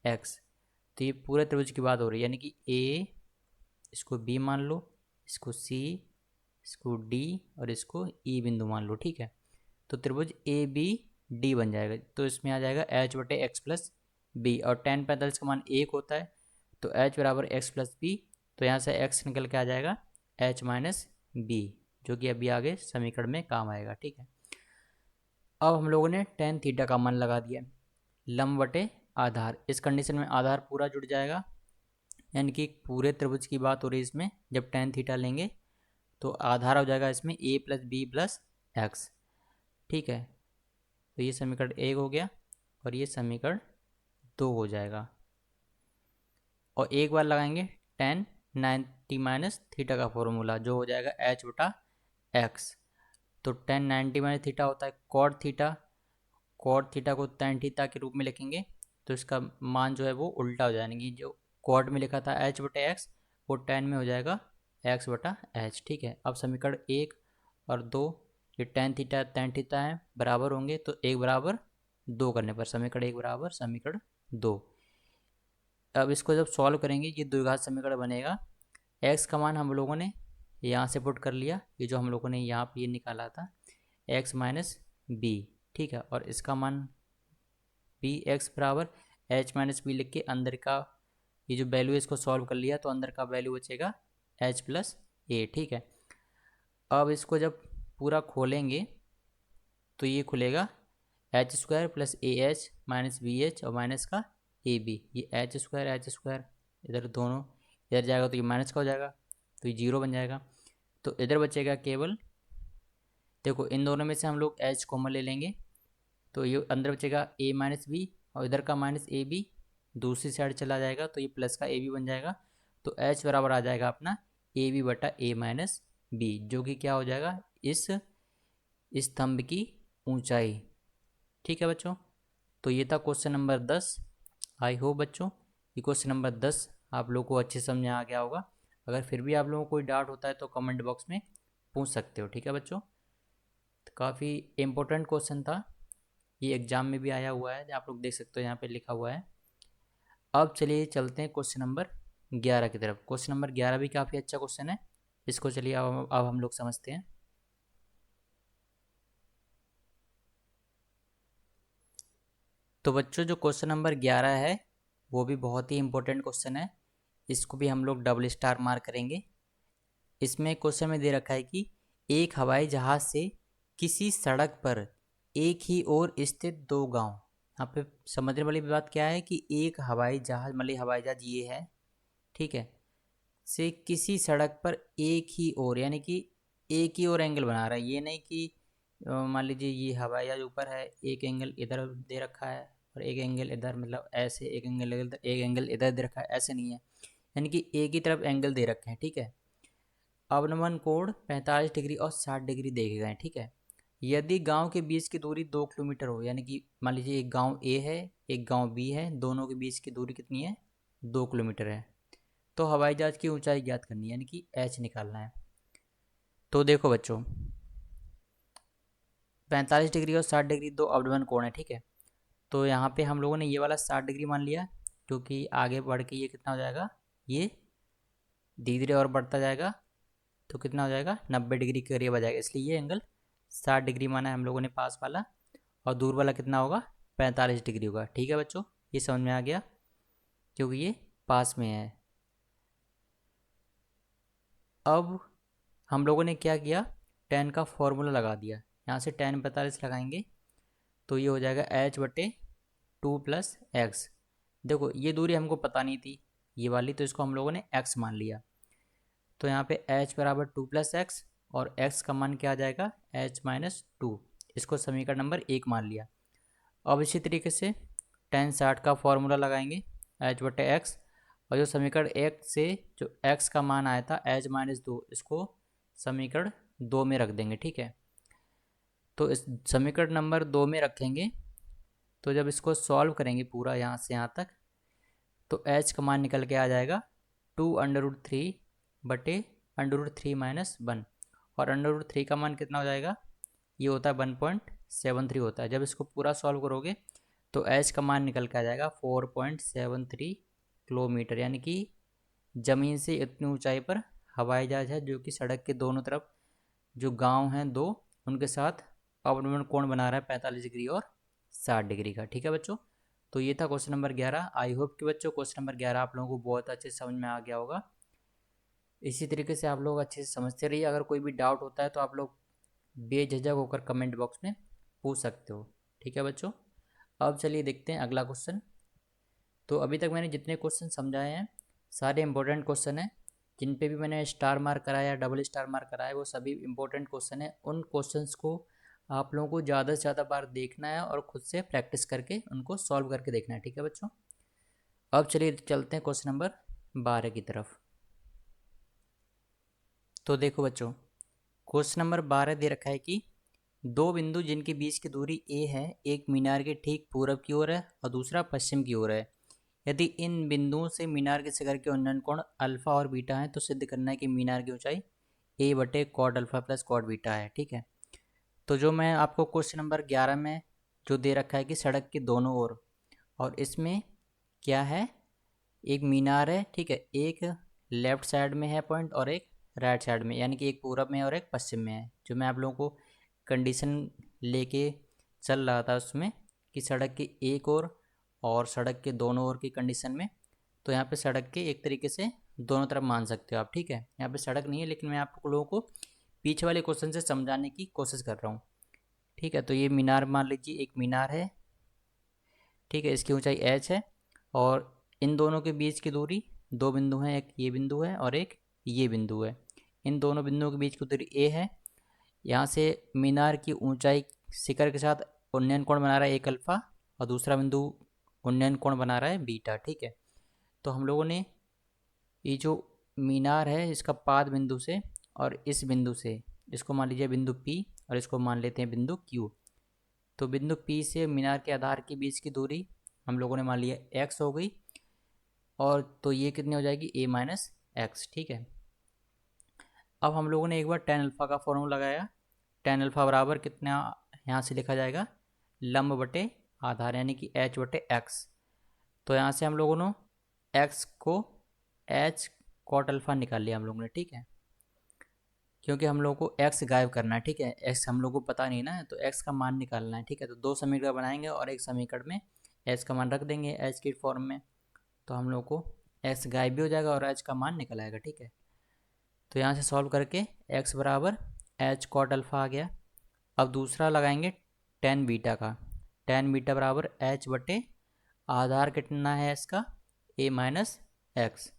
एक्स। तो ये पूरे त्रिभुज की बात हो रही है, यानी कि a, इसको b मान लो, इसको c, इसको d और इसको e बिंदु मान लो। ठीक है, तो त्रिभुज ए बी डी बन जाएगा। तो इसमें आ जाएगा h बटे एक्स प्लस बी, और tan 45 का मान 1 होता है, तो h बराबर एक्स प्लस बी, तो यहाँ से x निकल के आ जाएगा h माइनस बी, जो कि अभी आगे समीकरण में काम आएगा। ठीक है, अब हम लोगों ने tan थीटा का मान लगा दिया, लंब बटे आधार, इस कंडीशन में आधार पूरा जुड़ जाएगा, यानी कि पूरे त्रिभुज की बात हो रही है इसमें। जब tan थीटा लेंगे तो आधार हो जाएगा इसमें a plus B plus X. ठीक है, तो ये समीकरण 1 हो गया, और ये समीकरण 2 हो जाएगा, और एक बार लगाएंगे tan 90 माइनस थीटा का फॉर्मूला जो हो जाएगा h बटा एक्स। तो tan 90 माइनस थीटा होता है cot थीटा, cot थीटा को tan थीटा के रूप में लिखेंगे, तो इसका मान जो है वो उल्टा हो जाएगी, जो cot में लिखा था h बटे एक्स वो tan में हो जाएगा x बटा h। ठीक है, अब समीकरण 1 और 2, ये tan थीटा है बराबर होंगे, तो 1 बराबर 2 करने पर समीकरण 1 बराबर समीकरण 2। अब इसको जब सॉल्व करेंगे ये द्विघात समीकरण बनेगा। x का मान हम लोगों ने यहाँ से पुट कर लिया, ये जो हम लोगों ने यहाँ पे ये निकाला था x माइनस बी। ठीक है, और इसका मान बी एक्स बराबर h माइनस बी लिख के अंदर का ये जो वैल्यू है इसको सॉल्व कर लिया, तो अंदर का वैल्यू बचेगा h प्लस ए। ठीक है, अब इसको जब पूरा खोलेंगे तो ये खुलेगा h² plus A H minus B H और माइनस का ए बी, ये h² इधर दोनों इधर जाएगा तो ये माइनस का हो जाएगा, तो ये जीरो बन जाएगा। तो इधर बचेगा केवल, देखो इन दोनों में से हम लोग h कॉमन ले लेंगे, तो ये अंदर बचेगा a माइनस बी, और इधर का माइनस ए बी दूसरी साइड चला जाएगा, तो ये प्लस का ए बी बन जाएगा। तो h बराबर आ जाएगा अपना ए बी बटा ए माइनस बी, जो कि क्या हो जाएगा इस स्तंभ की ऊंचाई। ठीक है बच्चों, तो ये था क्वेश्चन नंबर 10। आई होप बच्चों ये क्वेश्चन नंबर 10 आप लोगों को अच्छे समझ में आ गया होगा। अगर फिर भी आप लोगों को कोई डाउट होता है तो कमेंट बॉक्स में पूछ सकते हो, ठीक है बच्चों। तो काफ़ी इम्पोर्टेंट क्वेश्चन था, ये एग्जाम में भी आया हुआ है, आप लोग देख सकते हो यहाँ पे लिखा हुआ है। अब चलिए चलते हैं क्वेश्चन नंबर 11 की तरफ। क्वेश्चन नंबर 11 भी काफ़ी अच्छा क्वेश्चन है, इसको चलिए अब हम लोग समझते हैं। तो बच्चों जो क्वेश्चन नंबर 11 है वो भी बहुत ही इंपॉर्टेंट क्वेश्चन है, इसको भी हम लोग डबल स्टार मार्क करेंगे। इसमें क्वेश्चन में दे रखा है कि एक हवाई जहाज़ से किसी सड़क पर एक ही ओर स्थित दो गांव। यहाँ पे समझने वाली बात क्या है कि एक हवाई जहाज़ मतलब हवाई जहाज़ ये है, ठीक है, से किसी सड़क पर एक ही ओर यानी कि एक ही ओर एंगल बना रहा है। ये नहीं कि मान लीजिए ये हवाई जहाज ऊपर है, एक एंगल इधर दे रखा है और एक एंगल इधर, मतलब ऐसे एक एंगल इधर एक एंगल इधर दे रखा है, ऐसे नहीं है। यानी कि एक ही तरफ एंगल दे रखे हैं, ठीक है। अवनमन कोण 45 डिग्री और 60 डिग्री देखे गए, ठीक है। यदि गांव के बीच की दूरी 2 किलोमीटर हो, यानी कि मान लीजिए एक गांव ए है एक गांव बी है, दोनों के बीच की दूरी कितनी है, 2 किलोमीटर है। तो हवाई जहाज की ऊंचाई ज्ञात करनी है, यानी कि एच निकालना है। तो देखो बच्चों 45 डिग्री और 60 डिग्री दो अवनमन कोण है, ठीक है। तो यहाँ पे हम लोगों ने ये वाला 60 डिग्री मान लिया, क्योंकि आगे बढ़ के ये कितना हो जाएगा, ये धीरे धीरे और बढ़ता जाएगा तो कितना हो जाएगा, 90 डिग्री के करीब आ जाएगा, इसलिए ये एंगल 60 डिग्री माना है हम लोगों ने पास वाला। और दूर वाला कितना होगा, 45 डिग्री होगा, ठीक है बच्चों। ये समझ में आ गया क्योंकि ये पास में है। अब हम लोगों ने क्या किया, टेन का फॉर्मूला लगा दिया। यहाँ से टेन 45 लगाएंगे तो ये हो जाएगा h/2 + x। देखो ये दूरी हमको पता नहीं थी ये वाली, तो इसको हम लोगों ने x मान लिया। तो यहाँ पे h = 2 + x और x का मान क्या आ जाएगा, h-2। इसको समीकरण नंबर 1 मान लिया। अब इसी तरीके से टेन 60 का फॉर्मूला लगाएंगे h/x, और जो समीकरण 1 से जो x का मान आया था h-2, इसको समीकरण 2 में रख देंगे, ठीक है। तो इस समीकरण नंबर 2 में रखेंगे तो जब इसको सॉल्व करेंगे पूरा यहाँ से यहाँ तक, तो h का मान निकल के आ जाएगा 2√3/√3 - 1, और √3 का मान कितना हो जाएगा, ये होता है 1.73 होता है। जब इसको पूरा सॉल्व करोगे तो h का मान निकल के आ जाएगा 4.73 किलोमीटर, यानी कि ज़मीन से इतनी ऊंचाई पर हवाई जहाज है जो कि सड़क के दोनों तरफ जो गांव हैं दो, उनके साथ अवनमन कोण बना रहा है 45 डिग्री और 60 डिग्री का, ठीक है बच्चों। तो ये था क्वेश्चन नंबर 11। आई होप कि बच्चों क्वेश्चन नंबर 11 आप लोगों को बहुत अच्छे से समझ में आ गया होगा। इसी तरीके से आप लोग अच्छे से समझते रहिए। अगर कोई भी डाउट होता है तो आप लोग बेझिझक होकर कमेंट बॉक्स में पूछ सकते हो, ठीक है बच्चों। अब चलिए देखते हैं अगला क्वेश्चन। तो अभी तक मैंने जितने क्वेश्चन समझाए हैं सारे इंपॉर्टेंट क्वेश्चन हैं, जिन पे भी मैंने स्टार मार्क कराया या डबल स्टार मार्क कराया वो सभी इंपॉर्टेंट क्वेश्चन है। उन क्वेश्चंस को आप लोगों को ज़्यादा से ज़्यादा बार देखना है और खुद से प्रैक्टिस करके उनको सॉल्व करके देखना है, ठीक है बच्चों। अब चलिए चलते हैं क्वेश्चन नंबर 12 की तरफ। तो देखो बच्चों क्वेश्चन नंबर 12 दे रखा है कि दो बिंदु जिनके बीच की दूरी a है, एक मीनार के ठीक पूरब की ओर है और दूसरा पश्चिम की ओर है। यदि इन बिंदुओं से मीनार के शिखर के उन्नयन कोण अल्फा और बीटा है तो सिद्ध करना है कि मीनार की ऊंचाई a/cot अल्फा + cot बीटा है, ठीक है। तो जो मैं आपको क्वेश्चन नंबर 11 में जो दे रखा है कि सड़क के दोनों ओर, और इसमें क्या है, एक मीनार है, ठीक है, एक लेफ्ट साइड में है पॉइंट और एक राइट साइड में, यानी कि एक पूरब में और एक पश्चिम में है। जो मैं आप लोगों को कंडीशन लेके चल रहा था उसमें कि सड़क की एक ओर और सड़क के दोनों ओर की कंडीशन में, तो यहाँ पे सड़क के एक तरीके से दोनों तरफ मान सकते हो आप, ठीक है। यहाँ पे सड़क नहीं है लेकिन मैं आप लोगों को पीछे वाले क्वेश्चन से समझाने की कोशिश कर रहा हूँ, ठीक है। तो ये मीनार मान लीजिए एक मीनार है, ठीक है, इसकी ऊंचाई h है और इन दोनों के बीच की दूरी दो बिंदु हैं, एक ये बिंदु है और एक ये बिंदु है। इन दोनों बिंदुओं के बीच की दूरी a है। यहाँ से मीनार की ऊंचाई शिखर के साथ उन्नयन कोण बना रहा है एक अल्फ़ा और दूसरा बिंदु उन्नयन कोण बना रहा है बीटा, ठीक है। तो हम लोगों ने ये जो मीनार है इसका पाद बिंदु से और इस बिंदु से, इसको मान लीजिए बिंदु P और इसको मान लेते हैं बिंदु Q। तो बिंदु P से मीनार के आधार के बीच की दूरी हम लोगों ने मान लिया x हो गई, और तो ये कितनी हो जाएगी a माइनस एक्स। ठीक है, अब हम लोगों ने एक बार टेन अल्फ़ा का फॉर्मूला लगाया। टेन अल्फ़ा बराबर कितना यहाँ से लिखा जाएगा, लंब बटे आधार, यानी कि h बटे एक्स। तो यहाँ से हम लोगों ने x को h कॉट अल्फ़ा निकाल लिया हम लोगों ने। ठीक है, क्योंकि हम लोगों को x गायब करना है। ठीक है, x हम लोगों को पता नहीं ना, तो x का मान निकालना है। ठीक है, तो दो समीकरण बनाएंगे और एक समीकरण में h का मान रख देंगे h की फॉर्म में, तो हम लोग को x गायब भी हो जाएगा और h का मान निकल आएगा। ठीक है, तो यहाँ से सॉल्व करके x बराबर h कॉट अल्फ़ा आ गया। अब दूसरा लगाएंगे टेन बीटा का। टेन बीटा बराबर h बटे आधार कितना है इसका, a माइनस एक्स।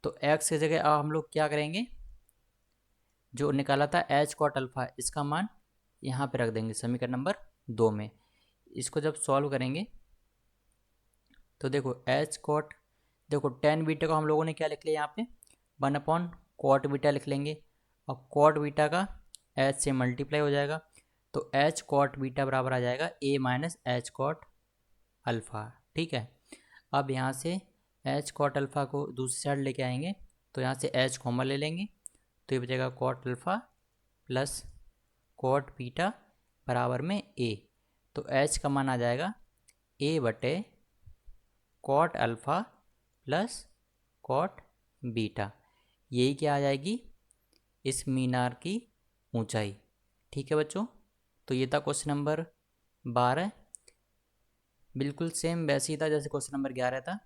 तो x की जगह अब हम लोग क्या करेंगे, जो निकाला था h कॉट अल्फ़ा, इसका मान यहाँ पे रख देंगे समीकरण नंबर 2 में। इसको जब सॉल्व करेंगे तो देखो h कॉट, देखो टेन बीटा को हम लोगों ने क्या लिख लिया यहाँ पे, 1 कॉट बीटा लिख लेंगे, और कॉट बीटा का h से मल्टीप्लाई हो जाएगा, तो h कॉट बीटा बराबर आ जाएगा a minus H cot alpha. ठीक है, अब यहाँ से h कॉट अल्फ़ा को दूसरी साइड लेके आएंगे, तो यहाँ से h कॉमन ले लेंगे, तो ये बचेगा cot alpha plus cot beta बराबर में a। तो h का मान आ जाएगा a बटे cot alpha plus cot beta. यही क्या आ जाएगी, इस मीनार की ऊंचाई। ठीक है बच्चों, तो ये था क्वेश्चन नंबर 12। बिल्कुल सेम वैसे ही था जैसे क्वेश्चन नंबर 11 था,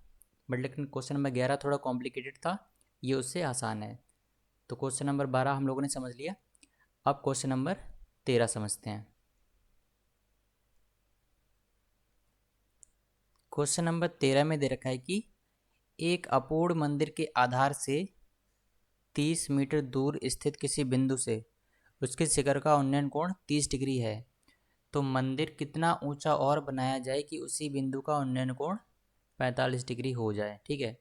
बट लेकिन क्वेश्चन नंबर 11 थोड़ा कॉम्प्लिकेटेड था, ये उससे आसान है। तो क्वेश्चन नंबर 12 हम लोगों ने समझ लिया। अब क्वेश्चन नंबर 13 समझते हैं। क्वेश्चन नंबर 13 में दे रखा है कि एक अपूर्ण मंदिर के आधार से 30 मीटर दूर स्थित किसी बिंदु से उसके शिखर का उन्नयन कोण 30 डिग्री है, तो मंदिर कितना ऊंचा और बनाया जाए कि उसी बिंदु का उन्नयन कोण 45 डिग्री हो जाए। ठीक है,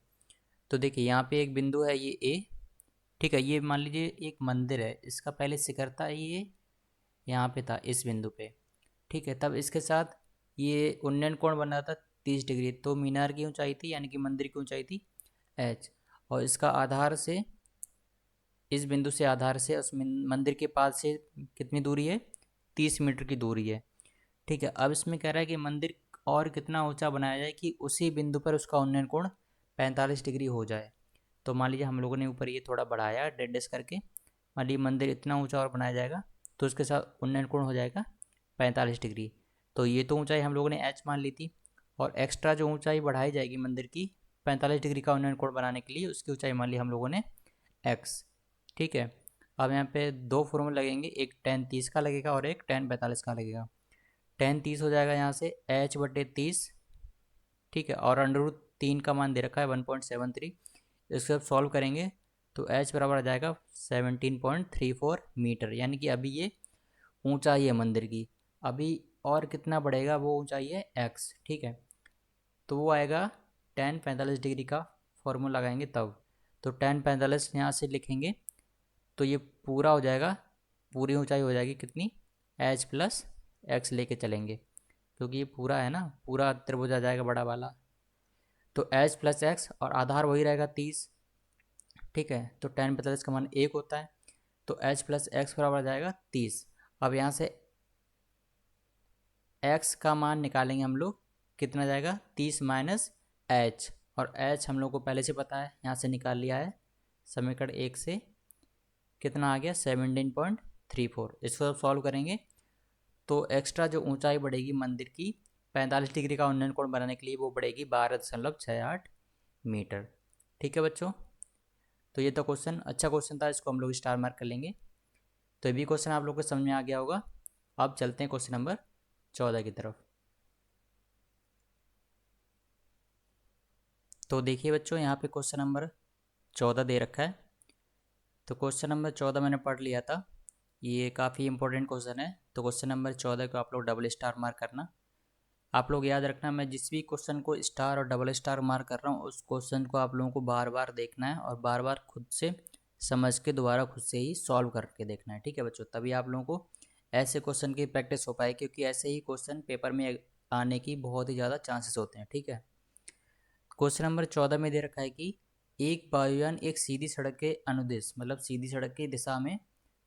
तो देखिए यहाँ पे एक बिंदु है ये ए। ठीक है, ये मान लीजिए एक मंदिर है, इसका पहले शिखर था ये यहाँ पे था इस बिंदु पे। ठीक है, तब इसके साथ ये उन्नयन कोण बना था 30 डिग्री, तो मीनार की ऊंचाई थी यानी कि मंदिर की ऊंचाई थी h, और इसका आधार से, इस बिंदु से आधार से उस मंदिर के पास से कितनी दूरी है, 30 मीटर की दूरी है। ठीक है, अब इसमें कह रहा है कि मंदिर और कितना ऊंचा बनाया जाए कि उसी बिंदु पर उसका उन्नयन कोण 45 डिग्री हो जाए। तो मान लीजिए हम लोगों ने ऊपर ये थोड़ा बढ़ाया डेडेस करके, मान लीजिए मंदिर इतना ऊंचा और बनाया जाएगा तो उसके साथ उन्नयन कोण हो जाएगा 45 डिग्री। तो ये तो ऊंचाई हम लोगों ने h मान ली थी, और एक्स्ट्रा जो ऊंचाई बढ़ाई जाएगी मंदिर की 45 डिग्री का उन्नयन कोण बनाने के लिए, उसकी ऊंचाई मान ली हम लोगों ने x। ठीक है, अब यहाँ पे दो फॉर्मूला लगेंगे, एक tan 30 का लगेगा और एक tan 45 का लगेगा। tan 30 हो जाएगा यहाँ से h बटे 30। ठीक है, और अंडर रूट 3 का मान दे रखा है 1.73। इसको जब सॉल्व करेंगे तो h बराबर आ जाएगा 17.34 मीटर, यानी कि अभी ये ऊंचाई है मंदिर की, अभी और कितना बढ़ेगा वो ऊंचाई है x। ठीक है, तो वो आएगा tan 45 डिग्री का फॉर्मूला लगाएंगे तब, तो tan 45 यहाँ से लिखेंगे तो ये पूरा हो जाएगा, पूरी ऊंचाई हो जाएगी कितनी, h प्लस एक्स लेके चलेंगे क्योंकि ये पूरा है ना, पूरा त्रिभुज आ जाएगा बड़ा वाला, तो h प्लस एक्स और आधार वही रहेगा 30। ठीक है, तो tan 45 का मान 1 होता है, तो h प्लस एक्स बराबर आ जाएगा 30। अब यहाँ से x का मान निकालेंगे हम लोग, कितना जाएगा 30 माइनस h, और h हम लोग को पहले से पता है, यहाँ से निकाल लिया है समीकरण 1 से, कितना आ गया 17.34। इसको सॉल्व करेंगे तो एक्स्ट्रा जो ऊंचाई बढ़ेगी मंदिर की 45 डिग्री का उन्नयन कोण बनाने के लिए, वो बढ़ेगी 12.68 मीटर। ठीक है बच्चों, तो ये तो क्वेश्चन अच्छा क्वेश्चन था, इसको हम लोग स्टार मार्क कर लेंगे। तो ये भी क्वेश्चन आप लोग को समझ में आ गया होगा। अब चलते हैं क्वेश्चन नंबर 14 की तरफ। तो देखिए बच्चों, यहाँ पे क्वेश्चन नंबर 14 दे रखा है। तो क्वेश्चन नंबर 14 मैंने पढ़ लिया था, ये काफ़ी इंपॉर्टेंट क्वेश्चन है, तो क्वेश्चन नंबर 14 को आप लोग डबल स्टार मार्क करना। आप लोग याद रखना, मैं जिस भी क्वेश्चन को स्टार और डबल स्टार मार्क कर रहा हूँ उस क्वेश्चन को आप लोगों को बार बार देखना है और बार बार खुद से समझ के दोबारा खुद से ही सॉल्व करके देखना है। ठीक है बच्चों, तभी आप लोगों को ऐसे क्वेश्चन की प्रैक्टिस हो पाए, क्योंकि ऐसे ही क्वेश्चन पेपर में आने की बहुत ही ज़्यादा चांसेस होते हैं। ठीक है। क्वेश्चन नंबर 14 में दे रखा है कि एक वायुयान एक सीधी सड़क के अनुदिश, मतलब सीधी सड़क की दिशा में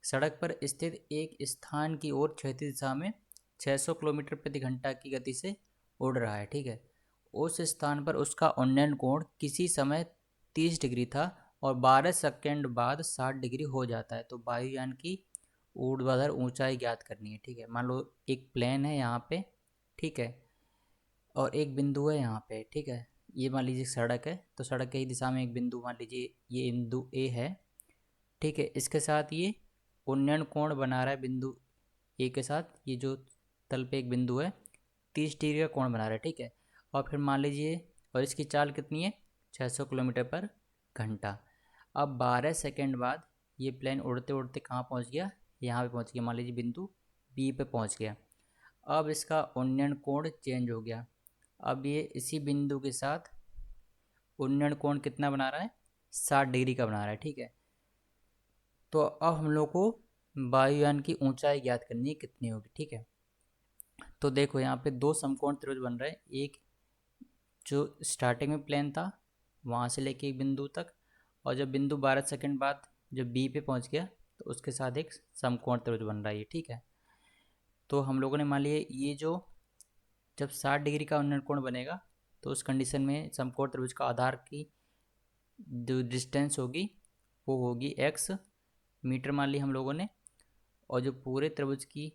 सड़क पर स्थित एक स्थान की ओर क्षैतिज दिशा में 600 किलोमीटर प्रति घंटा की गति से उड़ रहा है। ठीक है। उस स्थान पर उसका उन्नयन कोण किसी समय 30 डिग्री था और 12 सेकंड बाद 60 डिग्री हो जाता है। तो वायुयान की ऊर्ध्वाधर ऊंचाई ज्ञात करनी है। ठीक है। मान लो एक प्लेन है यहाँ पे, ठीक है, और एक बिंदु है यहाँ पे। ठीक है। ये मान लीजिए सड़क है, तो सड़क के ही दिशा में एक बिंदु, मान लीजिए ये बिंदु ए है। ठीक है। इसके साथ ये उन्नयन कोण बना रहा है बिंदु ए के साथ, ये जो तल पे एक बिंदु है 30 डिग्री का कोण बना रहा है। ठीक है। और फिर मान लीजिए, और इसकी चाल कितनी है, 600 किलोमीटर पर घंटा। अब 12 सेकेंड बाद ये प्लेन उड़ते उड़ते कहाँ पहुँच गया, यहाँ पे पहुँच गया, मान लीजिए बिंदु बी पे पहुँच गया। अब इसका उन्नयन कोण चेंज हो गया। अब ये इसी बिंदु के साथ उन्नयन कोण कितना बना रहा है, 60 डिग्री का बना रहा है। ठीक है। तो अब हम लोग को वायुयान की ऊंचाई ज्ञात करनी है, कितनी होगी। ठीक है। तो देखो यहाँ पे दो समकोण त्रिभुज बन रहे हैं, एक जो स्टार्टिंग में प्लेन था वहाँ से लेके एक बिंदु तक, और जब बिंदु 12 सेकंड बाद जब बी पे पहुँच गया तो उसके साथ एक समकोण त्रिभुज बन रहा है ये। ठीक है। तो हम लोगों ने मान लिया ये जो जब 60 डिग्री का उन्नयन कोण बनेगा तो उस कंडीशन में समकोण त्रिभुज का आधार की जो डिस्टेंस होगी वो होगी x मीटर मान ली हम लोगों ने, और जो पूरे त्रिभुज की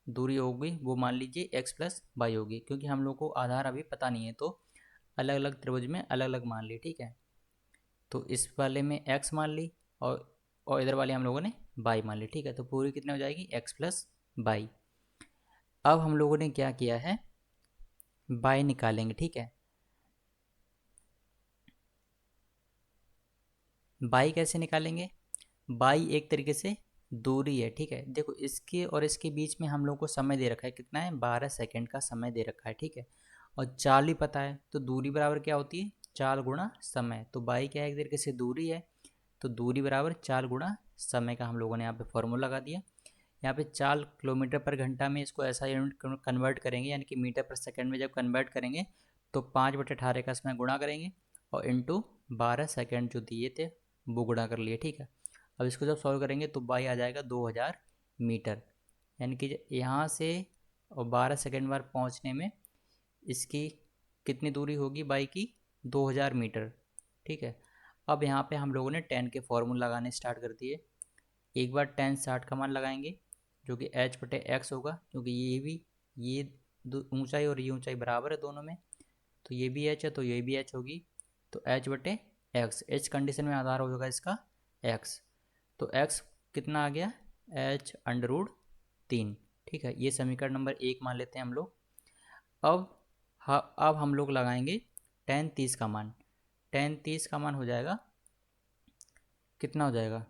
दूरी होगी वो मान लीजिए x प्लस वाई होगी, क्योंकि हम लोग को आधार अभी पता नहीं है तो अलग अलग त्रिभुज में अलग अलग मान ली। ठीक है। तो इस वाले में x मान ली और इधर वाले हम लोगों ने y मान ली। ठीक है। तो पूरी कितनी हो जाएगी, x प्लस वाई। अब हम लोगों ने क्या किया है, y निकालेंगे। ठीक है। y कैसे निकालेंगे, y एक तरीके से दूरी है। ठीक है। देखो इसके और इसके बीच में हम लोग को समय दे रखा है, कितना है, 12 सेकंड का समय दे रखा है। ठीक है। और चाल भी पता है, तो दूरी बराबर क्या होती है, चाल गुणा समय। तो y क्या है, एक तरीके से दूरी है, तो दूरी बराबर चाल गुणा समय का हम लोगों ने यहाँ पे फॉर्मूला लगा दिया। यहाँ पे चाल किलोमीटर पर घंटा में इसको ऐसा यूनिट कन्वर्ट करेंगे, यानी कि मीटर पर सेकंड में जब कन्वर्ट करेंगे तो 5/18 का इसमें गुणा करेंगे और इंटू 12 सेकंड जो दिए थे वो गुणा कर लिए। ठीक है। अब इसको जब सॉल्व करेंगे तो बाई आ जाएगा 2000 मीटर, यानी कि यहाँ से और 12 सेकंड बाद पहुँचने में इसकी कितनी दूरी होगी बाई की, 2000 मीटर। ठीक है। अब यहाँ पे हम लोगों ने 10 के फॉर्मूला लगाने स्टार्ट कर दिए। एक बार 10 60 का मान लगाएंगे जो कि h/x होगा, क्योंकि ये भी ये ऊंचाई और ये ऊंचाई बराबर है दोनों में, तो ये भी h है तो ये भी h होगी। तो h/x, h कंडीशन में आधार होगा इसका x, तो x कितना आ गया, h√3। ठीक है। ये समीकरण नंबर 1 मान लेते हैं हम लोग। अब अब हम लोग लगाएंगे 10 30 का मान। 10 30 का मान हो जाएगा, कितना हो जाएगा,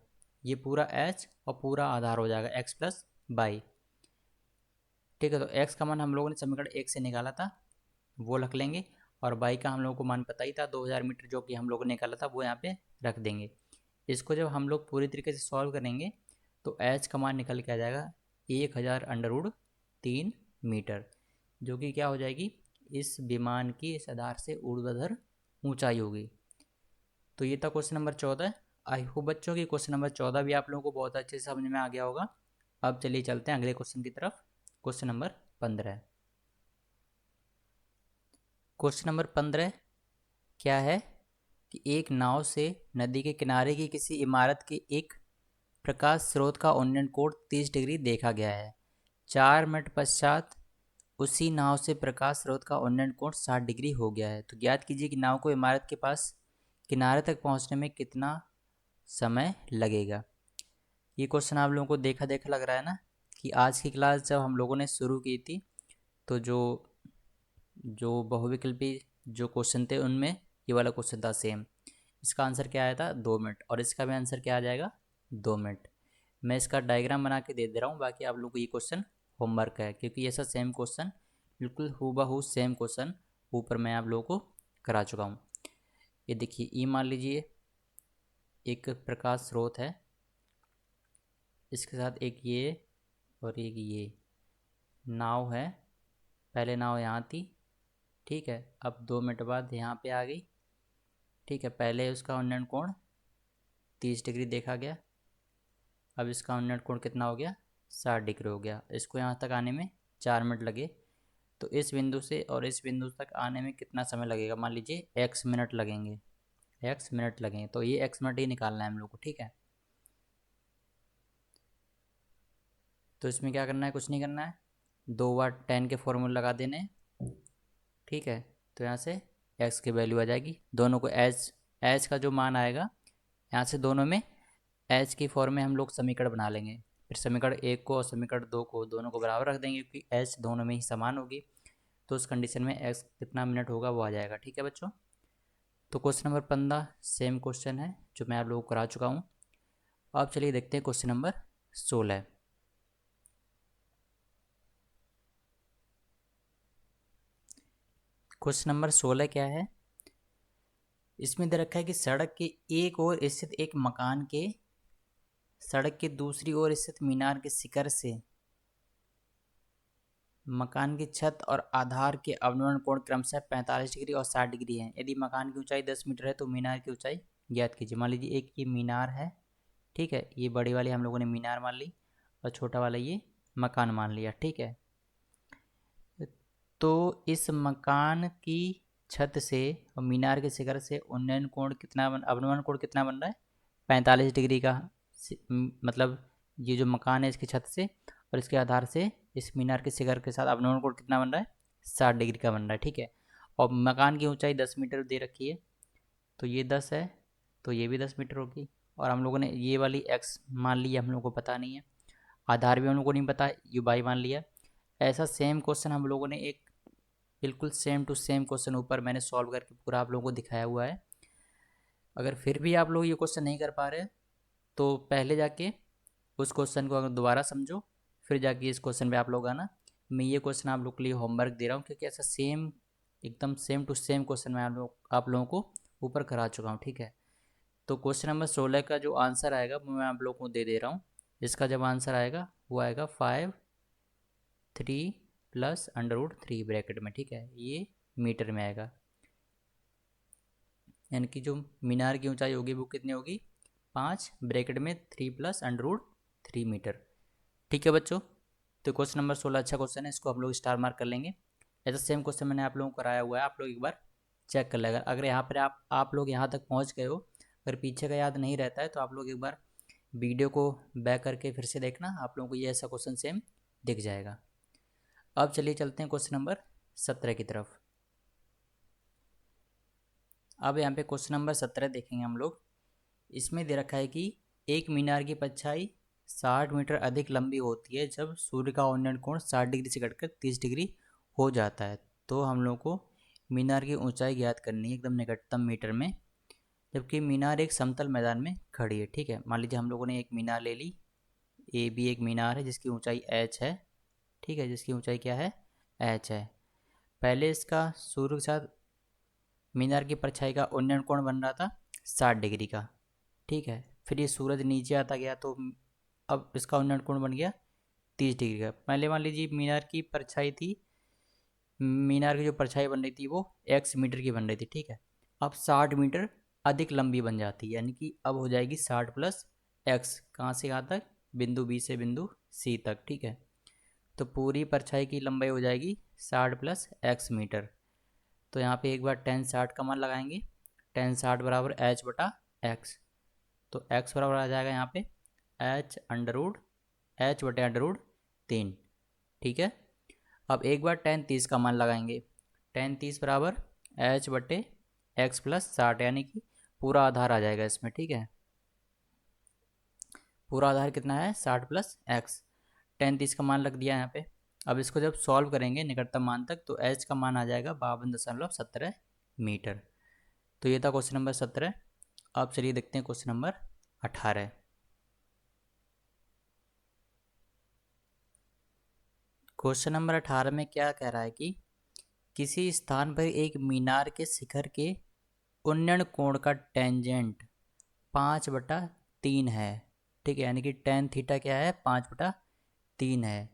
ये पूरा h और पूरा आधार हो जाएगा x प्लस वाई। ठीक है। तो x का मान हम लोगों ने समीकरण 1 से निकाला था वो रख लेंगे, और y का हम लोगों को मान पता ही था 2000 मीटर जो कि हम लोगों ने निकाला था वो यहाँ पे रख देंगे। इसको जब हम लोग पूरी तरीके से सॉल्व करेंगे तो h का मान निकल के आ जाएगा 1000√3 मीटर, जो कि क्या हो जाएगी, इस विमान की इस आधार से ऊर्ध्वाधर ऊंचाई होगी। तो ये था क्वेश्चन नंबर 14। आई होप बच्चों की क्वेश्चन नंबर 14 भी आप लोगों को बहुत अच्छे से समझ में आ गया होगा। अब चलिए चलते हैं अगले क्वेश्चन की तरफ। Question number 15। क्वेश्चन नंबर 15 क्या है कि एक नाव से नदी के किनारे की किसी इमारत के एक प्रकाश स्रोत का उन्नयन कोण 30 डिग्री देखा गया है। 4 मिनट पश्चात उसी नाव से प्रकाश स्रोत का उन्नयन कोण 60 डिग्री हो गया है। तो ज्ञात कीजिए कि नाव को इमारत के पास किनारे तक पहुंचने में कितना समय लगेगा। ये क्वेश्चन आप लोगों को देखा देखा लग रहा है ना, कि आज की क्लास जब हम लोगों ने शुरू की थी तो जो जो बहुविकल्पी जो क्वेश्चन थे उनमें ये वाला क्वेश्चन था सेम। इसका आंसर क्या आया था, 2 मिनट, और इसका भी आंसर क्या आ जाएगा, 2 मिनट। मैं इसका डायग्राम बना के दे दे रहा हूँ, बाकी आप लोग को ये क्वेश्चन होमवर्क है, क्योंकि ऐसा सेम क्वेश्चन बिल्कुल हूबहू सेम क्वेश्चन ऊपर मैं आप लोगों को करा चुका हूँ। ये देखिए, ई मान लीजिए एक प्रकाश स्रोत है, इसके साथ एक ये और एक ये नाव है, पहले नाव यहाँ थी, ठीक है, अब 2 मिनट बाद यहाँ पे आ गई, ठीक है। पहले उसका उन्नयन कोण 30 डिग्री देखा गया, अब इसका उन्नयन कोण कितना हो गया, 60 डिग्री हो गया। इसको यहाँ तक आने में 4 मिनट लगे, तो इस बिंदु से और इस बिंदु तक आने में कितना समय लगेगा, मान लीजिए x मिनट लगेंगे, x मिनट लगेंगे, तो ये x मिनट ही निकालना है हम लोग को, ठीक है। तो इसमें क्या करना है, कुछ नहीं करना है, 2 बार 10 के फॉर्मूले लगा देने, ठीक है। तो यहाँ से x की वैल्यू आ जाएगी, दोनों को h का जो मान आएगा, यहाँ से दोनों में h की फॉर्म में हम लोग समीकरण बना लेंगे, फिर समीकरण 1 को और समीकरण 2 को दोनों को बराबर रख देंगे, क्योंकि h दोनों में ही समान होगी। तो उस कंडीशन में x कितना मिनट होगा वो आ जाएगा, ठीक है बच्चों। तो क्वेश्चन नंबर 15 सेम क्वेश्चन है जो मैं आप लोगों को करा चुका हूँ। अब चलिए देखते हैं क्वेश्चन नंबर 16। क्वेश्चन नंबर 16 क्या है, इसमें दे रखा है कि सड़क के एक ओर स्थित एक मकान के सड़क के दूसरी ओर स्थित मीनार के शिखर से मकान की छत और आधार के अवनमन कोण क्रमशः 45 डिग्री और 60 डिग्री है। यदि मकान की ऊंचाई 10 मीटर है तो मीनार की ऊंचाई ज्ञात कीजिए। मान लीजिए एक ये मीनार है, ठीक है, ये बड़ी वाली हम लोगों ने मीनार मान ली और छोटा वाला ये मकान मान लिया, ठीक है। तो इस मकान की छत से और मीनार के शिखर से उन्नयन कोण कितना अवनमन कोण कितना बन रहा है, 45 डिग्री का। मतलब ये जो मकान है इसकी छत से और इसके आधार से इस मीनार के शिखर के साथ अवनमन कोण कितना बन रहा है, 60 डिग्री का बन रहा है, ठीक है। और मकान की ऊंचाई 10 मीटर दे रखी है, तो ये 10 है, तो ये भी 10 मीटर होगी। और हम लोगों ने ये वाली x मान ली, हम लोगों को पता नहीं है, आधार भी हम लोगों को नहीं पता, यू बाई मान लिया। ऐसा सेम क्वेश्चन हम लोगों ने एक बिल्कुल सेम टू सेम क्वेश्चन ऊपर मैंने सॉल्व करके पूरा आप लोगों को दिखाया हुआ है। अगर फिर भी आप लोग ये क्वेश्चन नहीं कर पा रहे तो पहले जाके उस क्वेश्चन को अगर दोबारा समझो, फिर जाके इस क्वेश्चन पे आप लोग आना। मैं ये क्वेश्चन आप लोग के लिए होमवर्क दे रहा हूँ, क्योंकि ऐसा सेम एकदम सेम टू सेम क्वेश्चन मैं आप लोगों को ऊपर करा चुका हूँ, ठीक है। तो क्वेश्चन नंबर 16 का जो आंसर आएगा वो मैं आप लोगों को दे रहा हूँ। इसका जब आंसर आएगा वो आएगा 5 3 प्लस √3 ब्रैकेट में, ठीक है, ये मीटर में आएगा। यानी कि जो मीनार की ऊंचाई होगी वो कितनी होगी, 5 ब्रैकेट में 3 प्लस √3 मीटर, ठीक है बच्चों। तो क्वेश्चन नंबर 16 अच्छा क्वेश्चन है, इसको हम लोग स्टार मार्क कर लेंगे। ऐसा सेम क्वेश्चन मैंने आप लोगों को कराया हुआ है, आप लोग एक बार चेक कर लेगा। अगर यहाँ पर आप लोग यहाँ तक पहुँच गए हो, अगर पीछे का याद नहीं रहता है तो आप लोग एक बार वीडियो को बैक करके फिर से देखना, आप लोगों को ये ऐसा क्वेश्चन सेम दिख जाएगा। अब चलिए चलते हैं क्वेश्चन नंबर 17 की तरफ। अब यहाँ पे क्वेश्चन नंबर 17 देखेंगे हम लोग। इसमें दे रखा है कि एक मीनार की परछाई 60 मीटर अधिक लंबी होती है जब सूर्य का उन्नयन कोण 60 डिग्री से घटकर 30 डिग्री हो जाता है। तो हम लोग को मीनार की ऊंचाई ज्ञात करनी है एकदम निकटतम मीटर में, जबकि मीनार एक समतल मैदान में खड़ी है, ठीक है। मान लीजिए हम लोगों ने एक मीनार ले ली, ए भी एक मीनार है जिसकी ऊंचाई h है, ठीक है, जिसकी ऊंचाई क्या है, h है। पहले इसका सूर्य के साथ मीनार की परछाई का उन्नयन कोण बन रहा था 60 डिग्री का, ठीक है। फिर ये सूरज नीचे आता गया तो अब इसका उन्नयन कोण बन गया 30 डिग्री का। पहले मान लीजिए मीनार की परछाई थी, मीनार की जो परछाई बन रही थी वो x मीटर की बन रही थी, ठीक है। अब 60 मीटर अधिक लंबी बन जाती है, यानी कि अब हो जाएगी 60 प्लस x, कहाँ से कहाँ तक, बिंदु B से बिंदु C तक, ठीक है। तो पूरी परछाई की लंबाई हो जाएगी 60 प्लस x मीटर। तो यहाँ पे एक बार tan 60 का मान लगाएंगे, tan 60 बराबर h बटा x। तो x बराबर आ जाएगा यहाँ पे h बटे √3, ठीक है। अब एक बार tan 30 का मान लगाएंगे, tan 30 बराबर h बटे x प्लस 60, यानी कि पूरा आधार आ जाएगा इसमें, ठीक है। पूरा आधार कितना है, 60 प्लस x। tan 30 का मान लग दिया यहाँ पे। अब इसको जब सॉल्व करेंगे निकटतम मान तक तो h का मान आ जाएगा 52.17 मीटर। तो ये था क्वेश्चन नंबर 17। अब चलिए देखते हैं क्वेश्चन नंबर 18। क्वेश्चन नंबर 18 में क्या कह रहा है कि किसी स्थान पर एक मीनार के शिखर के उन्नयन कोण का टेंजेंट 5/3 है, ठीक है, यानी कि tan थीटा क्या है, 5/3 3 है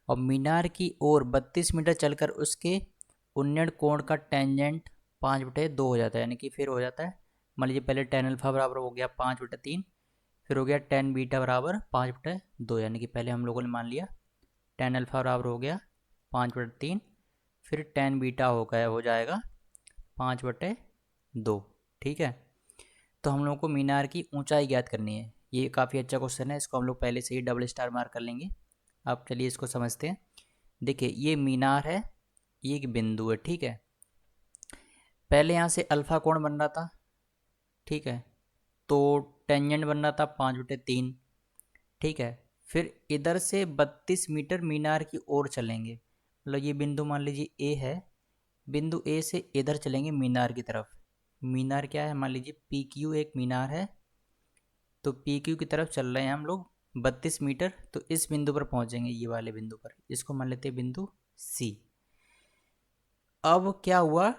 और मीनार की ओर 32 मीटर चलकर उसके उन्नयन कोण का टेंजेंट 5/2 हो जाता है, यानी कि फिर हो जाता है, मान लीजिए पहले टेन अल्फा बराबर हो गया 5/3, फिर हो गया टेन बीटा बराबर 5/2, यानी कि पहले हम लोगों ने मान लिया टेन अल्फा बराबर हो गया 5/3, फिर टेन बीटा हो जाएगा 5/2। ठीक है, तो हम लोगों को मीनार की ऊंचाई ज्ञात करनी है। ये काफ़ी अच्छा क्वेश्चन है, इसको हम लोग पहले से ही डबल स्टार मार्क कर लेंगे। अब चलिए इसको समझते हैं। देखिए ये मीनार है, ये एक बिंदु है, ठीक है। पहले यहाँ से अल्फा कोण बन रहा था, ठीक है, तो टेंजेंट बन रहा था 5/3, ठीक है। फिर इधर से 32 मीटर मीनार की ओर चलेंगे, मतलब ये बिंदु मान लीजिए ए है, बिंदु ए से इधर चलेंगे मीनार की तरफ। मीनार क्या है, मान लीजिए पी क्यू एक मीनार है, तो पी क्यू की तरफ चल रहे हैं हम लोग 32 मीटर, तो इस बिंदु पर पहुंचेंगे, ये वाले बिंदु पर, इसको मान लेते हैं बिंदु सी। अब क्या हुआ,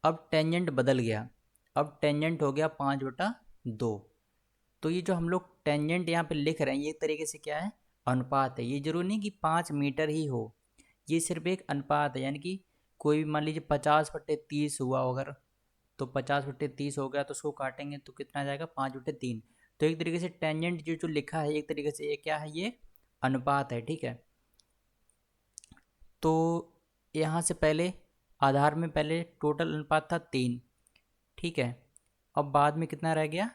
अब टेंजेंट बदल गया, अब टेंजेंट हो गया 5/2। तो ये जो हम लोग टेंजेंट यहाँ पे लिख रहे हैं, ये एक तरीके से क्या है, अनुपात है। ये जरूरी नहीं कि 5 मीटर ही हो, ये सिर्फ एक अनुपात है, यानी कि कोई भी मान लीजिए 50/30 हुआ अगर, तो 50/30 हो गया तो उसको काटेंगे तो कितना आ जाएगा 5/3। तो एक तरीके से टेंजेंट जो जो लिखा है, एक तरीके से ये क्या है, ये अनुपात है, ठीक है। तो यहाँ से पहले आधार में पहले टोटल अनुपात था 3, ठीक है। अब बाद में कितना रह गया,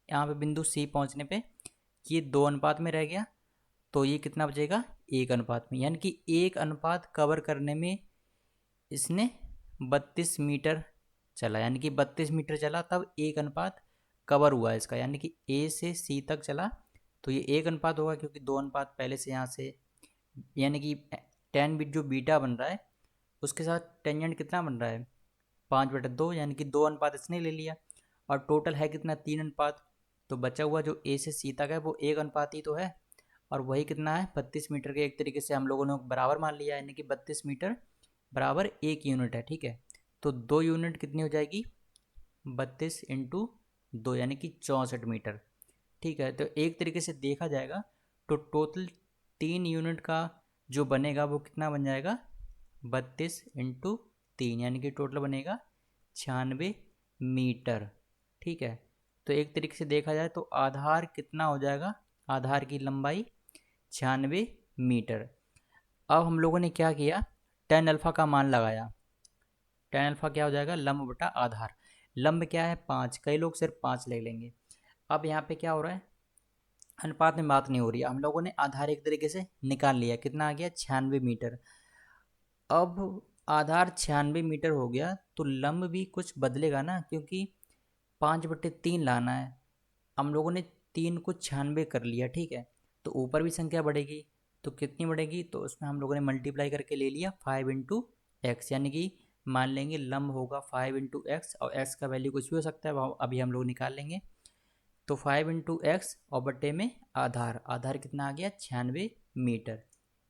यहाँ पे बिंदु सी पहुँचने पे ये 2 अनुपात में रह गया, तो ये कितना बचेगा 1 अनुपात में, यानी कि 1 अनुपात कवर करने में इसने 32 मीटर चला, यानी कि 32 मीटर चला तब 1 अनुपात कवर हुआ इसका, यानी कि ए से सी तक चला तो ये 1 अनुपात होगा, क्योंकि 2 अनुपात पहले से यहाँ से, यानी कि टेन बीट जो बीटा बन रहा है उसके साथ टेंजेंट कितना बन रहा है 5/2, यानी कि 2 अनुपात इसने ले लिया, और टोटल है कितना 3 अनुपात, तो बचा हुआ जो ए से सी तक है वो 1 अनुपात ही तो है, और वही कितना है 32 मीटर के, एक तरीके से हम लोगों ने बराबर मान लिया, यानी कि 32 मीटर बराबर 1 यूनिट है, ठीक है। तो 2 यूनिट कितनी हो जाएगी 32 × 2, यानी कि 64 मीटर, ठीक है। तो एक तरीके से देखा जाएगा तो टोटल 3 यूनिट का जो बनेगा वो कितना बन जाएगा 32 × 3, यानी कि टोटल बनेगा 96 मीटर, ठीक है। तो एक तरीके से देखा जाए तो आधार कितना हो जाएगा, आधार की लंबाई 96 मीटर। अब हम लोगों ने क्या किया, टेन अल्फा का मान लगाया, टेन अल्फा क्या हो जाएगा लंब बटा आधार, लंब क्या है 5, कई लोग सिर्फ 5 ले लेंगे। अब यहाँ पे क्या हो रहा है, अनुपात में बात नहीं हो रही है, हम लोगों ने आधार एक तरीके से निकाल लिया, कितना आ गया 96 मीटर। अब आधार 96 मीटर हो गया तो लंब भी कुछ बदलेगा ना, क्योंकि 5/3 लाना है, हम लोगों ने 3 को 96 कर लिया, ठीक है। तो ऊपर भी संख्या बढ़ेगी, तो कितनी बढ़ेगी, तो उसमें हम लोगों ने मल्टीप्लाई करके ले लिया 5 × x, यानी कि मान लेंगे लंब होगा 5 × x, और x का वैल्यू कुछ भी हो सकता है, वो अभी हम लोग निकाल लेंगे। तो 5 × x और बट्टे में आधार, आधार कितना आ गया 96 मीटर,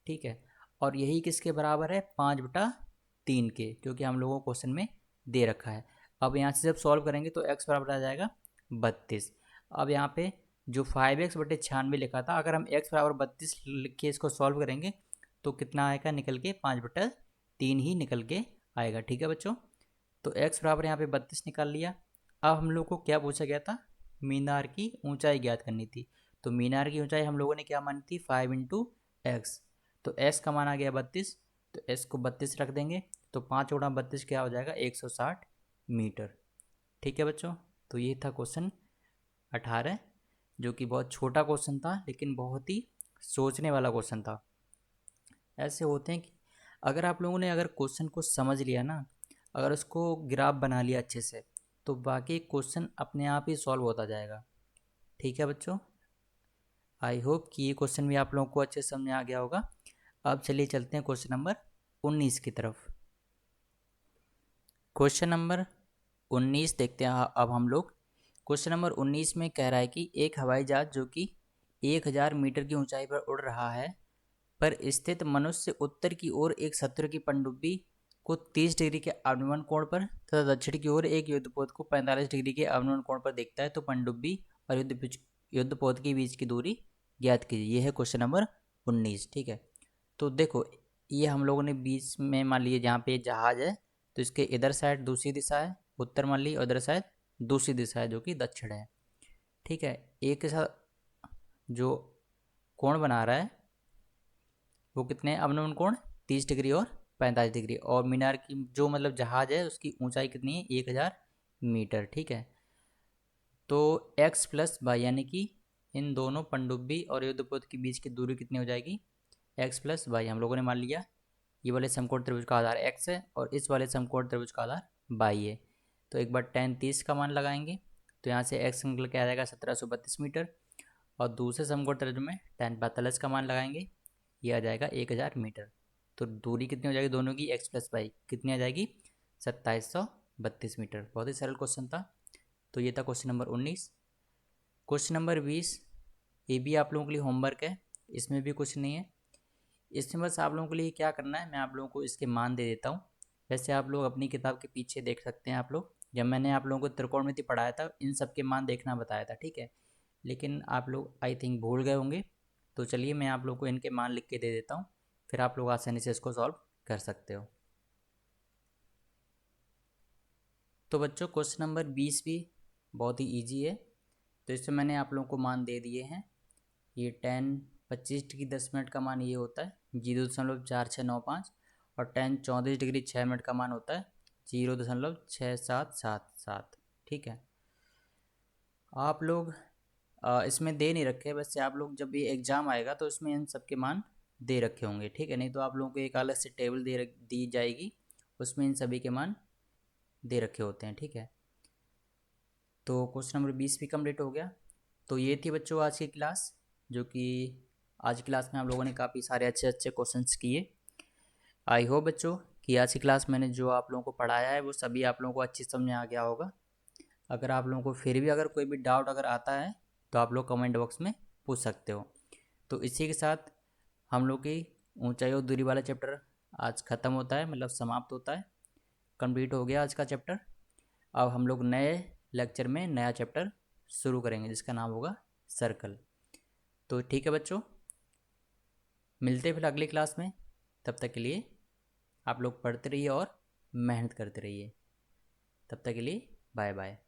ठीक है। और यही किसके बराबर है 5/3 के, क्योंकि हम लोगों को क्वेश्चन में दे रखा है। अब यहाँ से जब सॉल्व करेंगे तो x बराबर आ जाएगा 32। अब यहाँ पे जो 5x/96 लिखा था, अगर हम x बराबर 32 लिख के इसको सॉल्व करेंगे तो कितना आएगा निकल के 5/3 ही निकल के आएगा, ठीक है बच्चों। तो x बराबर यहाँ पे 32 निकाल लिया। अब हम लोग को क्या पूछा गया था, मीनार की ऊंचाई ज्ञात करनी थी, तो मीनार की ऊंचाई हम लोगों ने क्या मानी थी 5 × x, तो s का मान आ गया 32, तो s को 32 रख देंगे, तो 5 × 32 क्या हो जाएगा 160 मीटर, ठीक है बच्चों। तो ये था क्वेश्चन 18, जो कि बहुत छोटा क्वेश्चन था लेकिन बहुत ही सोचने वाला क्वेश्चन था। ऐसे होते हैं कि अगर आप लोगों ने अगर क्वेश्चन को समझ लिया ना, अगर उसको ग्राफ बना लिया अच्छे से, तो बाकी क्वेश्चन अपने आप ही सॉल्व होता जाएगा, ठीक है बच्चों। आई होप कि ये क्वेश्चन भी आप लोगों को अच्छे से समझ आ गया होगा। अब चलिए चलते हैं क्वेश्चन नंबर 19 की तरफ। क्वेश्चन नंबर 19 देखते हैं अब हम लोग। क्वेश्चन नंबर 19 में कह रहा है कि एक हवाई जहाज जो कि 1000 मीटर की ऊंचाई पर उड़ रहा है पर स्थित मनुष्य उत्तर की ओर एक शत्रु की पनडुब्बी को 30 डिग्री के अवनमन कोण पर तथा दक्षिण की ओर एक युद्धपोत को 45 डिग्री के अवनमन कोण पर देखता है, तो पनडुब्बी और युद्धपोत के बीच की दूरी ज्ञात कीजिए। यह है क्वेश्चन नंबर 19, ठीक है। तो देखो, ये हम लोगों ने बीच में मान लिए जहाँ पे जहाज़ है, तो इसके इधर साइड दूसरी दिशा है उत्तर मान ली, और इधर साइड दूसरी दिशा है जो कि दक्षिण है। ठीक है, एक के साथ जो कोण बना रहा है वो कितने अवनमन कोण 30 डिग्री और 45 डिग्री, और मीनार की जो मतलब जहाज़ है उसकी ऊंचाई कितनी है 1000 मीटर। ठीक है, तो x प्लस वाई यानी कि इन दोनों पनडुब्बी और युद्धपोत के बीच की दूरी कितनी हो जाएगी, x प्लस वाई। हम लोगों ने मान लिया ये वाले समकोण त्रिभुज का आधार x है और इस वाले समकोण त्रिभुज का आधार y है। तो एक बार tan 30 का मान लगाएंगे, तो यहाँ से x निकल के आ जाएगा 1732 मीटर, और दूसरे समकोण त्रिभुज में tan 45 का मान लगाएंगे, ये आ जाएगा 1000 मीटर। तो दूरी कितनी हो जाएगी दोनों की, x प्लस वाई कितनी आ जाएगी 2732 मीटर। बहुत ही सरल क्वेश्चन था। तो ये था क्वेश्चन नंबर 19। क्वेश्चन नंबर 20 ये भी आप लोगों के लिए होमवर्क है, इसमें भी कुछ नहीं है। इसमें बस आप लोगों के लिए क्या करना है, मैं आप लोगों को इसके मान दे देता हूँ। वैसे आप लोग अपनी किताब के पीछे देख सकते हैं। आप लोग जब मैंने आप लोगों को त्रिकोणमिति पढ़ाया था इन सब के मान देखना बताया था, ठीक है, लेकिन आप लोग आई थिंक भूल गए होंगे। तो चलिए मैं आप लोगों को इनके मान लिख के दे देता हूँ, फिर आप लोग आसानी से इसको सॉल्व कर सकते हो। तो बच्चों क्वेश्चन नंबर 20 भी बहुत ही ईजी है। तो इसमें मैंने आप लोगों को मान दे दिए हैं। ये 10 25 डिग्री 10 मिनट का मान ये होता है 0.4695, और 10 34 डिग्री 6 मिनट का मान होता है 0.6777। ठीक है, आप लोग इसमें दे नहीं रखे, वैसे आप लोग जब ये एग्ज़ाम आएगा तो इसमें इन सब के मान दे रखे होंगे। ठीक है, नहीं तो आप लोगों को एक अलग से टेबल दी जाएगी, उसमें इन सभी के मान दे रखे होते हैं। ठीक है, तो क्वेश्चन नंबर 20 भी कंप्लीट हो गया। तो ये थी बच्चों आज की क्लास, जो कि आज की क्लास में आप लोगों ने काफ़ी सारे अच्छे अच्छे क्वेश्चंस किए। आई होप बच्चों कि आज की क्लास मैंने जो आप लोगों को पढ़ाया है वो सभी आप लोगों को अच्छी समझ में आ गया होगा। अगर आप लोगों को फिर भी अगर कोई भी डाउट अगर आता है तो आप लोग कमेंट बॉक्स में पूछ सकते हो। तो इसी के साथ हम लोग की ऊंचाई और दूरी वाला चैप्टर आज ख़त्म होता है, मतलब समाप्त होता है, कंप्लीट हो गया आज का चैप्टर। अब हम लोग नए लेक्चर में नया चैप्टर शुरू करेंगे जिसका नाम होगा सर्कल। तो ठीक है बच्चों, मिलते हैं फिर अगली क्लास में। तब तक के लिए आप लोग पढ़ते रहिए और मेहनत करते रहिए। तब तक के लिए बाय बाय।